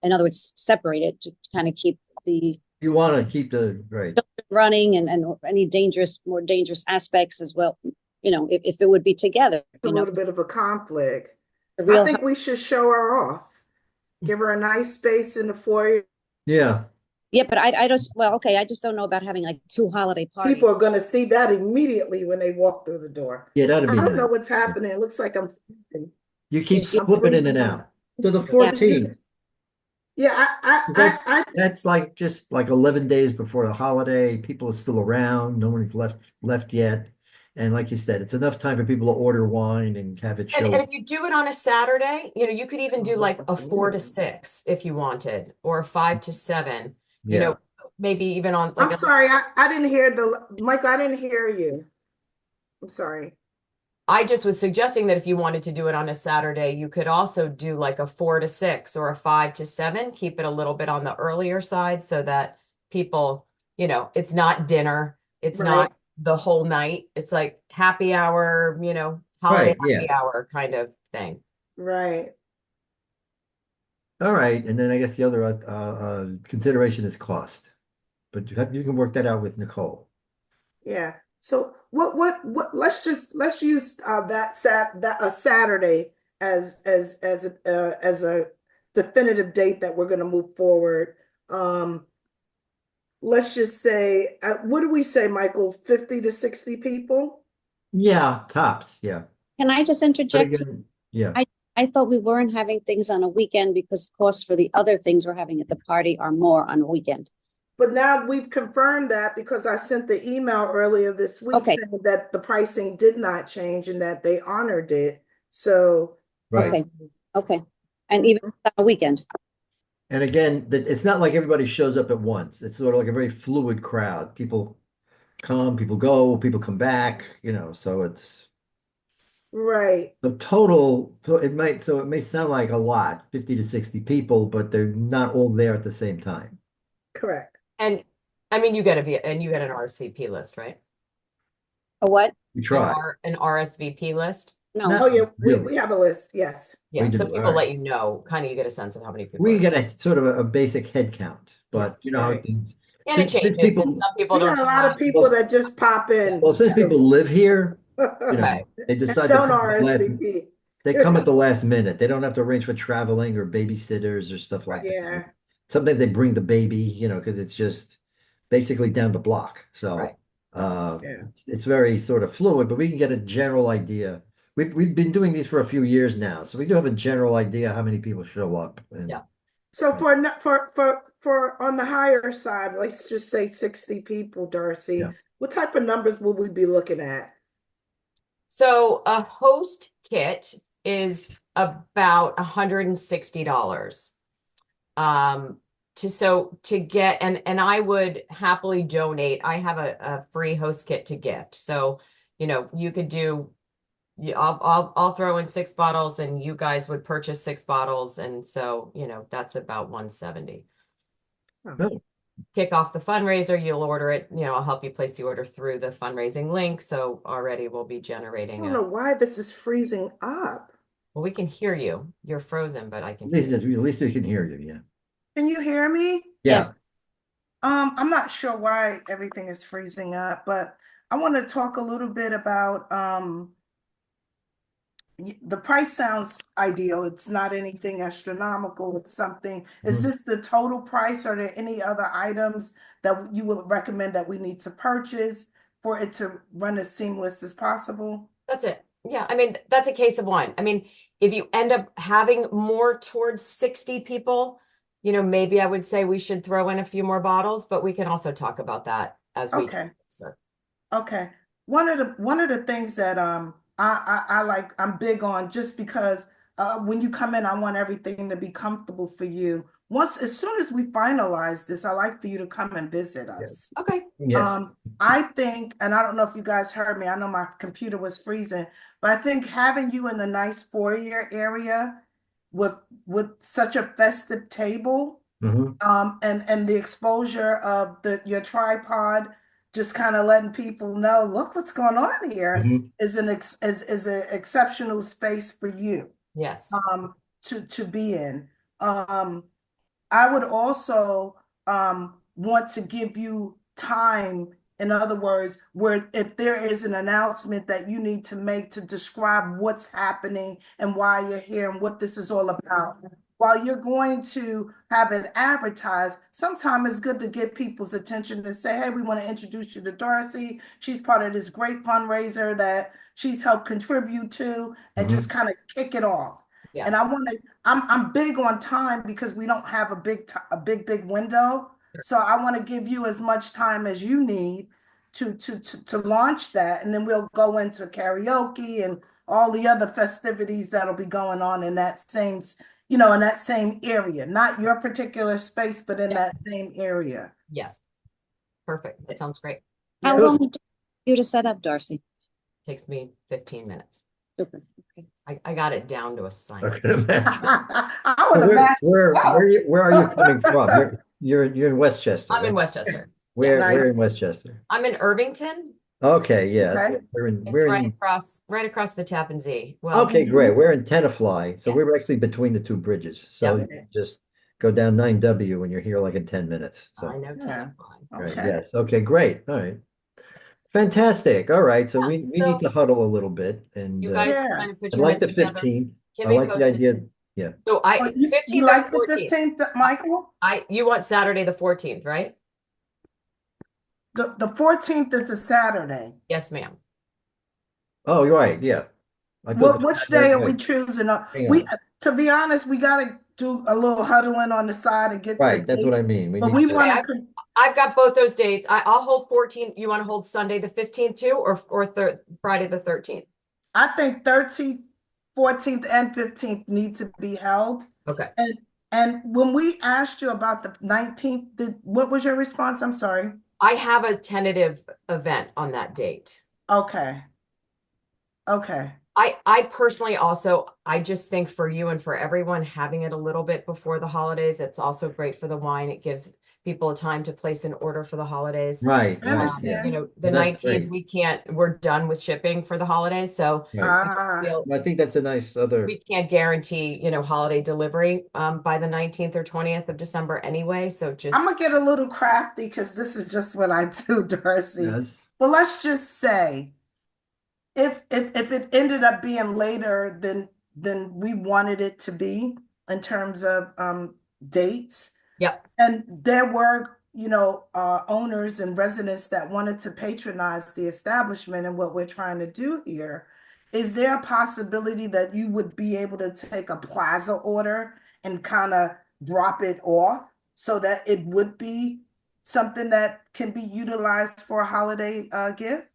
[SPEAKER 4] In other words, separate it to kind of keep the
[SPEAKER 1] You want to keep the right
[SPEAKER 4] running and any more dangerous aspects as well. If it would be together.
[SPEAKER 2] A little bit of a conflict.
[SPEAKER 4] I
[SPEAKER 2] think we should show her off. Give her a nice space in the foyer.
[SPEAKER 1] Yeah.
[SPEAKER 4] Yeah, but I just I just don't know about having like two holiday parties.
[SPEAKER 2] People are going to see that immediately when they walk through the door.
[SPEAKER 1] Yeah, that'd be
[SPEAKER 2] I don't
[SPEAKER 1] nice.
[SPEAKER 2] know what's happening. It looks like I'm freezing.
[SPEAKER 1] You keep flipping in and out. So the 14th.
[SPEAKER 2] Yeah,
[SPEAKER 1] That's like just like 11 days before the holiday. People are still around. No one's left yet. And like you said, it's enough time for people to order wine and have it show.
[SPEAKER 3] And if you do it on a Saturday, you could even do like a 4 to 6 if you wanted, or a 5 to 7. Maybe even on like
[SPEAKER 2] I'm sorry, I didn't hear Michael, I didn't hear you. I'm sorry.
[SPEAKER 3] I just was suggesting that if you wanted to do it on a Saturday, you could also do like a 4 to 6 or a 5 to 7, keep it a little bit on the earlier side so that people, it's not dinner, it's
[SPEAKER 2] Right,
[SPEAKER 3] not the whole night. It's like happy hour, holiday
[SPEAKER 1] Right, yeah.
[SPEAKER 3] happy hour kind of thing.
[SPEAKER 2] right.
[SPEAKER 1] All right, and then I guess the other consideration is cost, but you can work that out with Nicole.
[SPEAKER 2] Yeah. So let's use that a Saturday as a definitive date that we're going to move forward. Um, let's just say, what do we say, Michael? 50 to 60 people?
[SPEAKER 1] Yeah, tops, yeah.
[SPEAKER 4] Can I just
[SPEAKER 1] But
[SPEAKER 4] interject?
[SPEAKER 1] again, yeah.
[SPEAKER 4] I thought we weren't having things on a weekend because costs for the other things we're having at the party are more on a weekend.
[SPEAKER 2] But now we've confirmed that because I sent the email earlier this week
[SPEAKER 4] Okay,
[SPEAKER 2] saying that the pricing did not change and that they honored it. So,
[SPEAKER 1] Right.
[SPEAKER 4] okay, okay. And even on a weekend.
[SPEAKER 1] And again, it's not like everybody shows up at once. It's sort of like a very fluid crowd. People come, people go, people come back, so it's
[SPEAKER 2] right,
[SPEAKER 1] the total, so it may sound like a lot, 50 to 60 people, but they're not all there at the same time.
[SPEAKER 2] correct.
[SPEAKER 3] And I mean, you get an RSVP list, right?
[SPEAKER 4] A what?
[SPEAKER 1] We
[SPEAKER 3] An
[SPEAKER 1] try.
[SPEAKER 3] an RSVP list.
[SPEAKER 4] No.
[SPEAKER 1] Not
[SPEAKER 2] Oh yeah, we
[SPEAKER 1] really.
[SPEAKER 2] have a list. Yes.
[SPEAKER 3] Yeah,
[SPEAKER 1] We
[SPEAKER 3] so
[SPEAKER 1] do. All
[SPEAKER 3] people
[SPEAKER 1] right.
[SPEAKER 3] let you know, kind of you get a sense of how many people
[SPEAKER 1] We
[SPEAKER 3] are.
[SPEAKER 1] get a sort of a basic head count,
[SPEAKER 3] Yeah.
[SPEAKER 1] but you know how
[SPEAKER 2] Right.
[SPEAKER 1] things,
[SPEAKER 3] And it
[SPEAKER 1] since
[SPEAKER 3] changes, and
[SPEAKER 1] people,
[SPEAKER 3] some people
[SPEAKER 2] We
[SPEAKER 3] don't
[SPEAKER 2] got a
[SPEAKER 3] show
[SPEAKER 2] lot of
[SPEAKER 3] up.
[SPEAKER 2] people
[SPEAKER 1] well,
[SPEAKER 2] that just pop
[SPEAKER 3] Yeah.
[SPEAKER 1] well,
[SPEAKER 2] in
[SPEAKER 1] since people
[SPEAKER 2] too.
[SPEAKER 1] live here,
[SPEAKER 3] Right.
[SPEAKER 1] they decide to
[SPEAKER 2] Don't
[SPEAKER 1] come at the last,
[SPEAKER 2] RSVP.
[SPEAKER 1] they come at the last minute. They don't have to arrange for traveling or babysitters or stuff like that.
[SPEAKER 2] Yeah.
[SPEAKER 1] Sometimes they bring the baby, because it's just basically down the block.
[SPEAKER 3] Right.
[SPEAKER 1] So
[SPEAKER 2] Yeah.
[SPEAKER 1] it's very sort of fluid, but we can get a general idea. We've been doing these for a few years now, so we do have a general idea how many people show up. And
[SPEAKER 3] Yeah.
[SPEAKER 2] So for on the higher side, let's just say 60 people, Darcy.
[SPEAKER 1] yeah.
[SPEAKER 2] What type of numbers will we be looking at?
[SPEAKER 3] So a host kit is about $160. To get and I would happily donate. I have a free host kit to gift. So, you could do I'll throw in 6 bottles and you guys would purchase 6 bottles. And so, that's about 170.
[SPEAKER 1] No.
[SPEAKER 3] Kick off the fundraiser, you'll order it, I'll help you place the order through the fundraising link. So already we'll be
[SPEAKER 2] I
[SPEAKER 3] generating
[SPEAKER 2] don't know why this is freezing up.
[SPEAKER 3] well, we can hear you. You're frozen, but I can
[SPEAKER 1] At least,
[SPEAKER 3] hear you.
[SPEAKER 1] at least we can hear you. Yeah.
[SPEAKER 2] Can you hear me?
[SPEAKER 4] Yes.
[SPEAKER 1] Yeah.
[SPEAKER 2] I'm not sure why everything is freezing up, but I want to talk a little bit about the price sounds ideal. It's not anything astronomical. It's something. Is
[SPEAKER 1] Mhm.
[SPEAKER 2] this the total price? Are there any other items that you would recommend that we need to purchase for it to run as seamless as possible?
[SPEAKER 3] That's it. Yeah, I mean, that's a case of one. I mean, if you end up having more towards 60 people, maybe I would say we should throw in a few more bottles, but we can also talk about that as we
[SPEAKER 2] Okay.
[SPEAKER 3] sir.
[SPEAKER 2] Okay. One of the things that I like, I'm big on, just because when you come in, I want everything to be comfortable for you. As soon as we finalize this, I like for you to come and visit
[SPEAKER 1] Yeah.
[SPEAKER 2] us.
[SPEAKER 3] Okay.
[SPEAKER 1] Yes.
[SPEAKER 2] I think, and I don't know if you guys heard me, I know my computer was freezing, but I think having you in the nice foyer area with such a festive table,
[SPEAKER 1] hmm
[SPEAKER 2] and the exposure of your tripod, just kind of letting people know, look what's going on here,
[SPEAKER 1] hmm
[SPEAKER 2] is an exceptional space for you
[SPEAKER 3] Yes.
[SPEAKER 2] to be in. Um, I would also want to give you time, in other words, where if there is an announcement that you need to make to describe what's happening and why you're here and what this is all about. While you're going to have it advertised, sometimes it's good to get people's attention to say, hey, we want to introduce you to Darcy. She's part of this great fundraiser that she's helped contribute to, and just
[SPEAKER 1] hmm
[SPEAKER 2] kind of kick it off. And
[SPEAKER 3] Yes.
[SPEAKER 2] I want to I'm big on time because we don't have a big window. So I want to give you as much time as you need to launch that, and then we'll go into karaoke and all the other festivities that'll be going on in that same area, not your particular space, but in
[SPEAKER 3] Yep.
[SPEAKER 2] that same area.
[SPEAKER 3] Yes. Perfect. That sounds great.
[SPEAKER 4] How
[SPEAKER 2] Yeah.
[SPEAKER 4] long do you to set up, Darcy?
[SPEAKER 3] Takes me 15 minutes.
[SPEAKER 4] Super.
[SPEAKER 3] I got it down to a
[SPEAKER 1] I
[SPEAKER 3] science.
[SPEAKER 1] can imagine.
[SPEAKER 2] I would
[SPEAKER 1] So
[SPEAKER 2] imagine.
[SPEAKER 1] where are you coming from? You're in Westchester,
[SPEAKER 3] I'm in
[SPEAKER 1] right?
[SPEAKER 3] Westchester.
[SPEAKER 1] Where in
[SPEAKER 2] Nice.
[SPEAKER 1] Westchester?
[SPEAKER 3] I'm in Irvington.
[SPEAKER 1] Okay, yeah.
[SPEAKER 2] Okay.
[SPEAKER 3] It's right across the Tappan Zee. Well,
[SPEAKER 1] Okay, great. We're in Tenafly, so
[SPEAKER 3] Yeah.
[SPEAKER 1] we're actually between the two bridges. So
[SPEAKER 3] Yeah.
[SPEAKER 1] you just go down 9W and you're here like in 10 minutes. So
[SPEAKER 3] I know
[SPEAKER 2] Yeah.
[SPEAKER 3] Tenafly.
[SPEAKER 1] right,
[SPEAKER 2] Okay.
[SPEAKER 1] yes. Okay, great. All right. Fantastic. All right. So we need
[SPEAKER 3] So
[SPEAKER 1] to huddle a little bit and
[SPEAKER 3] you guys
[SPEAKER 2] Yeah.
[SPEAKER 3] kind of put
[SPEAKER 1] I
[SPEAKER 3] your
[SPEAKER 1] like
[SPEAKER 3] heads
[SPEAKER 1] the
[SPEAKER 3] together.
[SPEAKER 1] 15th.
[SPEAKER 3] Keep
[SPEAKER 1] I
[SPEAKER 3] me
[SPEAKER 1] like the
[SPEAKER 3] posted.
[SPEAKER 1] idea. Yeah.
[SPEAKER 3] So
[SPEAKER 2] Oh, you
[SPEAKER 3] 15th or
[SPEAKER 2] like the
[SPEAKER 3] 14th.
[SPEAKER 2] 15th, Michael?
[SPEAKER 3] You want Saturday the 14th, right?
[SPEAKER 2] The 14th is a Saturday.
[SPEAKER 3] Yes, ma'am.
[SPEAKER 1] Oh, you're right. Yeah. I thought
[SPEAKER 2] Which day are we
[SPEAKER 1] wait,
[SPEAKER 2] choosing?
[SPEAKER 1] hang
[SPEAKER 2] We,
[SPEAKER 1] on.
[SPEAKER 2] to be honest, we gotta do a little huddling on the side and get the
[SPEAKER 1] Right, that's what I
[SPEAKER 2] dates.
[SPEAKER 1] mean. We
[SPEAKER 2] But
[SPEAKER 1] need
[SPEAKER 2] we
[SPEAKER 1] to.
[SPEAKER 3] Okay,
[SPEAKER 2] want to,
[SPEAKER 3] I've got both those dates. I'll hold 14. You want to hold Sunday the 15th too, or Friday the 13th?
[SPEAKER 2] I think 13th, 14th, and 15th need to be held.
[SPEAKER 3] Okay.
[SPEAKER 2] And when we asked you about the 19th, what was your response? I'm sorry.
[SPEAKER 3] I have a tentative event on that date.
[SPEAKER 2] Okay. Okay.
[SPEAKER 3] I personally also, I just think for you and for everyone, having it a little bit before the holidays, it's also great for the wine. It gives people time to place an order for the holidays.
[SPEAKER 1] Right,
[SPEAKER 2] I
[SPEAKER 1] right. Yeah.
[SPEAKER 2] understand.
[SPEAKER 3] The
[SPEAKER 1] That's
[SPEAKER 3] 19th,
[SPEAKER 1] great.
[SPEAKER 3] we're done with shipping for the holidays. So
[SPEAKER 1] Right.
[SPEAKER 2] Ah,
[SPEAKER 3] feel
[SPEAKER 1] I think that's a nice other.
[SPEAKER 3] we can't guarantee, holiday delivery by the 19th or 20th of December anyway. So just
[SPEAKER 2] I'm gonna get a little crafty because this is just what I do, Darcy.
[SPEAKER 1] Yes.
[SPEAKER 2] But let's just say if it ended up being later than we wanted it to be in terms of dates,
[SPEAKER 3] yep.
[SPEAKER 2] and there were, owners and residents that wanted to patronize the establishment and what we're trying to do here, is there a possibility that you would be able to take a plaza order and kind of drop it off so that it would be something that can be utilized for a holiday gift?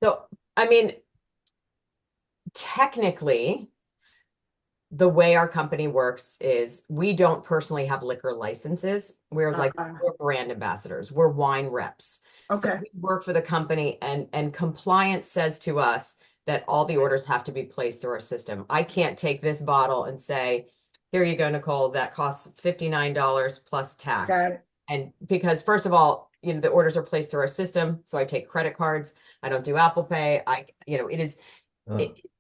[SPEAKER 3] So I mean, technically, the way our company works is we don't personally have liquor licenses. We're brand ambassadors. We're wine reps. So
[SPEAKER 2] Okay.
[SPEAKER 3] we work for the company and compliance says to us that all the orders have to be placed through our system. I can't take this bottle and say, here you go, Nicole, that costs $59 plus tax.
[SPEAKER 2] Got it.
[SPEAKER 3] And because first of all, the orders are placed through our system. So I take credit cards. I don't do Apple Pay. It is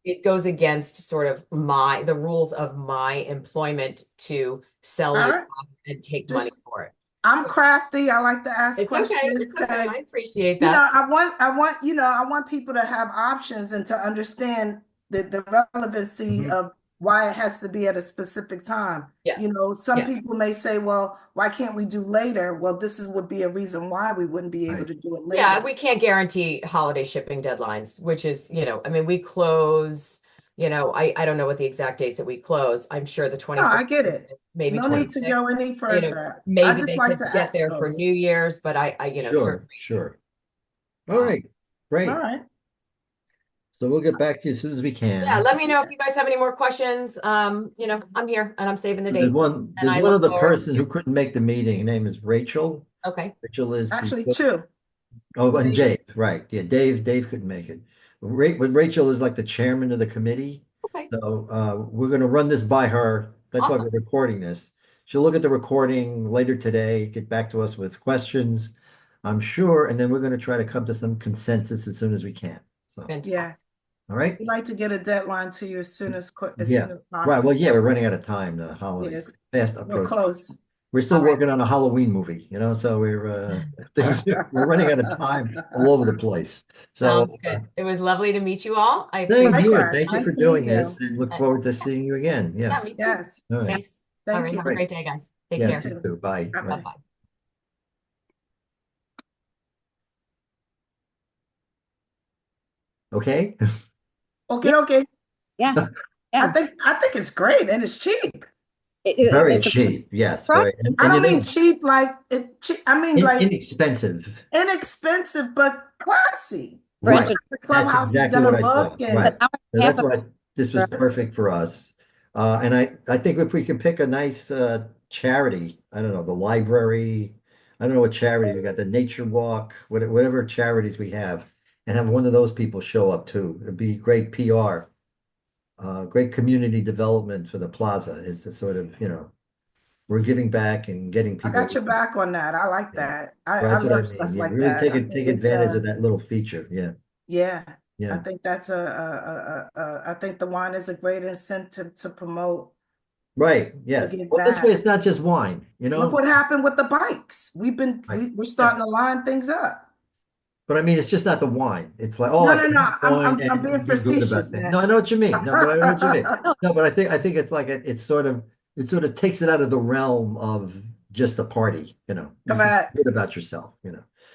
[SPEAKER 3] it goes against sort of the rules of my employment to sell
[SPEAKER 2] All
[SPEAKER 3] you
[SPEAKER 2] right.
[SPEAKER 3] and take
[SPEAKER 2] Just-
[SPEAKER 3] money for it.
[SPEAKER 2] I'm
[SPEAKER 3] So
[SPEAKER 2] crafty. I like to ask
[SPEAKER 3] it's okay.
[SPEAKER 2] questions
[SPEAKER 3] It's okay.
[SPEAKER 2] because
[SPEAKER 3] I appreciate that.
[SPEAKER 2] I want people to have options and to understand the relevancy
[SPEAKER 1] Mhm.
[SPEAKER 2] of why it has to be at a specific time.
[SPEAKER 3] Yes.
[SPEAKER 2] Some
[SPEAKER 3] Yeah.
[SPEAKER 2] people may say, well, why can't we do later? Well, would be a reason why we wouldn't be able
[SPEAKER 1] Right.
[SPEAKER 2] to do it later.
[SPEAKER 3] Yeah, we can't guarantee holiday shipping deadlines, which is, we close, I don't know what the exact dates that we close. I'm sure the
[SPEAKER 2] No,
[SPEAKER 3] 24th,
[SPEAKER 2] I get it.
[SPEAKER 3] maybe
[SPEAKER 2] No need to
[SPEAKER 3] 26th.
[SPEAKER 2] go any further. I
[SPEAKER 3] Maybe
[SPEAKER 2] just
[SPEAKER 3] they
[SPEAKER 2] like
[SPEAKER 3] could
[SPEAKER 2] to
[SPEAKER 3] get
[SPEAKER 2] ask
[SPEAKER 3] there for
[SPEAKER 2] those.
[SPEAKER 3] New Year's, but I
[SPEAKER 1] Sure,
[SPEAKER 3] certainly.
[SPEAKER 1] sure. All right, great.
[SPEAKER 2] All right.
[SPEAKER 1] So we'll get back to you as soon as we can.
[SPEAKER 3] Yeah, let me know if you guys have any more questions. I'm here and I'm saving the
[SPEAKER 1] There's
[SPEAKER 3] dates.
[SPEAKER 1] one,
[SPEAKER 3] and I
[SPEAKER 1] there's one
[SPEAKER 3] look
[SPEAKER 1] other
[SPEAKER 3] forward
[SPEAKER 1] person who couldn't make the meeting. Her name is Rachel.
[SPEAKER 3] Okay.
[SPEAKER 1] Rachel is
[SPEAKER 2] Actually, two.
[SPEAKER 1] Oh, and Dave, right. Yeah, Dave couldn't make it. But Rachel is like the chairman of the committee.
[SPEAKER 3] Okay.
[SPEAKER 1] So we're going to run this by her. That's why
[SPEAKER 3] Awesome.
[SPEAKER 1] we're recording this. She'll look at the recording later today, get back to us with questions, I'm sure, and then we're going to try to come to some consensus as soon as we can. So,
[SPEAKER 3] Fantastic.
[SPEAKER 2] Yeah.
[SPEAKER 1] all right.
[SPEAKER 2] We'd like to get a deadline to you as soon as
[SPEAKER 1] Yeah.
[SPEAKER 2] soon as
[SPEAKER 1] Right.
[SPEAKER 2] possible.
[SPEAKER 1] Well, yeah, we're running out of time. The holidays fast
[SPEAKER 2] We're
[SPEAKER 1] approach.
[SPEAKER 2] close.
[SPEAKER 1] We're still
[SPEAKER 2] All right.
[SPEAKER 1] working on a Halloween movie, so we're running out of time all over the place. So
[SPEAKER 3] Sounds good. It was lovely to meet you all. I
[SPEAKER 1] same
[SPEAKER 3] appreciate
[SPEAKER 1] here.
[SPEAKER 2] Likewise.
[SPEAKER 1] Thank you
[SPEAKER 2] Nice
[SPEAKER 1] for
[SPEAKER 2] to
[SPEAKER 1] doing
[SPEAKER 2] meet you.
[SPEAKER 1] this and look forward to seeing you again.
[SPEAKER 3] Yeah,
[SPEAKER 1] Yeah.
[SPEAKER 3] me too.
[SPEAKER 2] Yes.
[SPEAKER 1] All right.
[SPEAKER 3] Thanks.
[SPEAKER 2] Thank
[SPEAKER 3] All right.
[SPEAKER 2] you.
[SPEAKER 3] Have a great day, guys. Take
[SPEAKER 1] Yeah,
[SPEAKER 3] care.
[SPEAKER 1] you too. Bye.
[SPEAKER 2] Bye-bye.
[SPEAKER 1] Bye.
[SPEAKER 3] Bye-bye.
[SPEAKER 1] Okay.
[SPEAKER 2] Okay, okay.
[SPEAKER 4] Yeah.
[SPEAKER 2] I think it's great and it's cheap.
[SPEAKER 1] Very
[SPEAKER 4] It's a
[SPEAKER 1] cheap. Yes.
[SPEAKER 4] Right.
[SPEAKER 1] Very. And
[SPEAKER 2] I don't
[SPEAKER 1] you
[SPEAKER 2] mean
[SPEAKER 1] know,
[SPEAKER 2] cheap like it. I mean like
[SPEAKER 1] inexpensive.
[SPEAKER 2] inexpensive but classy.
[SPEAKER 1] Right.
[SPEAKER 4] Right.
[SPEAKER 2] The
[SPEAKER 1] That's
[SPEAKER 2] clubhouse is
[SPEAKER 1] exactly
[SPEAKER 2] gonna
[SPEAKER 1] what I
[SPEAKER 2] look
[SPEAKER 1] thought.
[SPEAKER 2] and
[SPEAKER 1] Right.
[SPEAKER 4] An hour
[SPEAKER 1] So
[SPEAKER 4] and a half
[SPEAKER 1] that's why this was
[SPEAKER 4] Right.
[SPEAKER 1] perfect for us. And I think if we can pick a nice charity, I don't know, the library, I don't know what charity we got, the Nature Walk, whatever charities we have, and have one of those people show up too. It'd be great PR, great community development for the plaza is to sort of, we're giving back and getting
[SPEAKER 2] I
[SPEAKER 1] people.
[SPEAKER 2] got your back on that. I like
[SPEAKER 1] Yeah.
[SPEAKER 2] that.
[SPEAKER 1] Well,
[SPEAKER 2] I
[SPEAKER 1] that's what I
[SPEAKER 2] love
[SPEAKER 1] mean.
[SPEAKER 2] stuff
[SPEAKER 1] Yeah,
[SPEAKER 2] like
[SPEAKER 1] really
[SPEAKER 2] that.
[SPEAKER 1] take
[SPEAKER 2] I
[SPEAKER 1] it,
[SPEAKER 2] think
[SPEAKER 1] take
[SPEAKER 2] it's
[SPEAKER 1] advantage of that little feature. Yeah.
[SPEAKER 2] yeah. I
[SPEAKER 1] Yeah.
[SPEAKER 2] think that's I think the wine is a great incentive to promote,
[SPEAKER 1] Right.
[SPEAKER 2] to
[SPEAKER 1] Yes.
[SPEAKER 2] give
[SPEAKER 1] Well, this way
[SPEAKER 2] back.
[SPEAKER 1] it's not just wine,
[SPEAKER 2] Look what happened with the bikes.
[SPEAKER 1] Right.
[SPEAKER 2] We're
[SPEAKER 1] Yeah.
[SPEAKER 2] starting to line things up.
[SPEAKER 1] But I mean, it's just not the wine. It's like, oh,
[SPEAKER 2] No,
[SPEAKER 1] I
[SPEAKER 2] no,
[SPEAKER 1] can
[SPEAKER 2] no.
[SPEAKER 1] have wine
[SPEAKER 2] I'm being
[SPEAKER 1] and be good about
[SPEAKER 2] facetious,
[SPEAKER 1] that. No,
[SPEAKER 2] man.
[SPEAKER 1] I know what you mean. No, but I know what you mean.
[SPEAKER 4] No,
[SPEAKER 1] No, but I think it's like it sort of takes it out of the realm of just a party, You can
[SPEAKER 2] Correct.
[SPEAKER 1] feel good about yourself,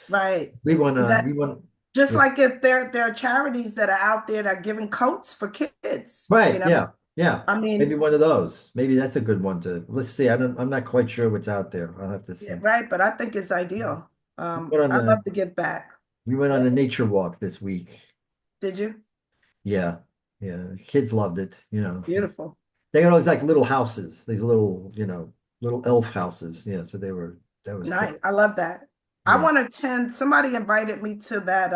[SPEAKER 2] Right.
[SPEAKER 1] We
[SPEAKER 2] And
[SPEAKER 1] wanna, we
[SPEAKER 2] that
[SPEAKER 1] want,
[SPEAKER 2] just
[SPEAKER 1] yeah.
[SPEAKER 2] like if there are charities that are out there that are giving coats for kids,
[SPEAKER 1] Right, yeah, yeah.
[SPEAKER 2] I
[SPEAKER 1] Maybe
[SPEAKER 2] mean,
[SPEAKER 1] one of those. Maybe that's a good one to, let's see. I'm not quite sure what's out there. I'll have to
[SPEAKER 2] yeah,
[SPEAKER 1] see.
[SPEAKER 2] right, but I think it's ideal.
[SPEAKER 1] We went on
[SPEAKER 2] I love
[SPEAKER 1] the,
[SPEAKER 2] to give back.
[SPEAKER 1] we went on a nature walk this week.
[SPEAKER 2] Did you?
[SPEAKER 1] Yeah, yeah. Kids loved it,
[SPEAKER 2] Beautiful.
[SPEAKER 1] They got all these like little houses, these little, little elf houses. Yeah, so that was
[SPEAKER 2] Nice.
[SPEAKER 1] cool.
[SPEAKER 2] I love that. I
[SPEAKER 1] Yeah.
[SPEAKER 2] want to attend. Somebody invited me to that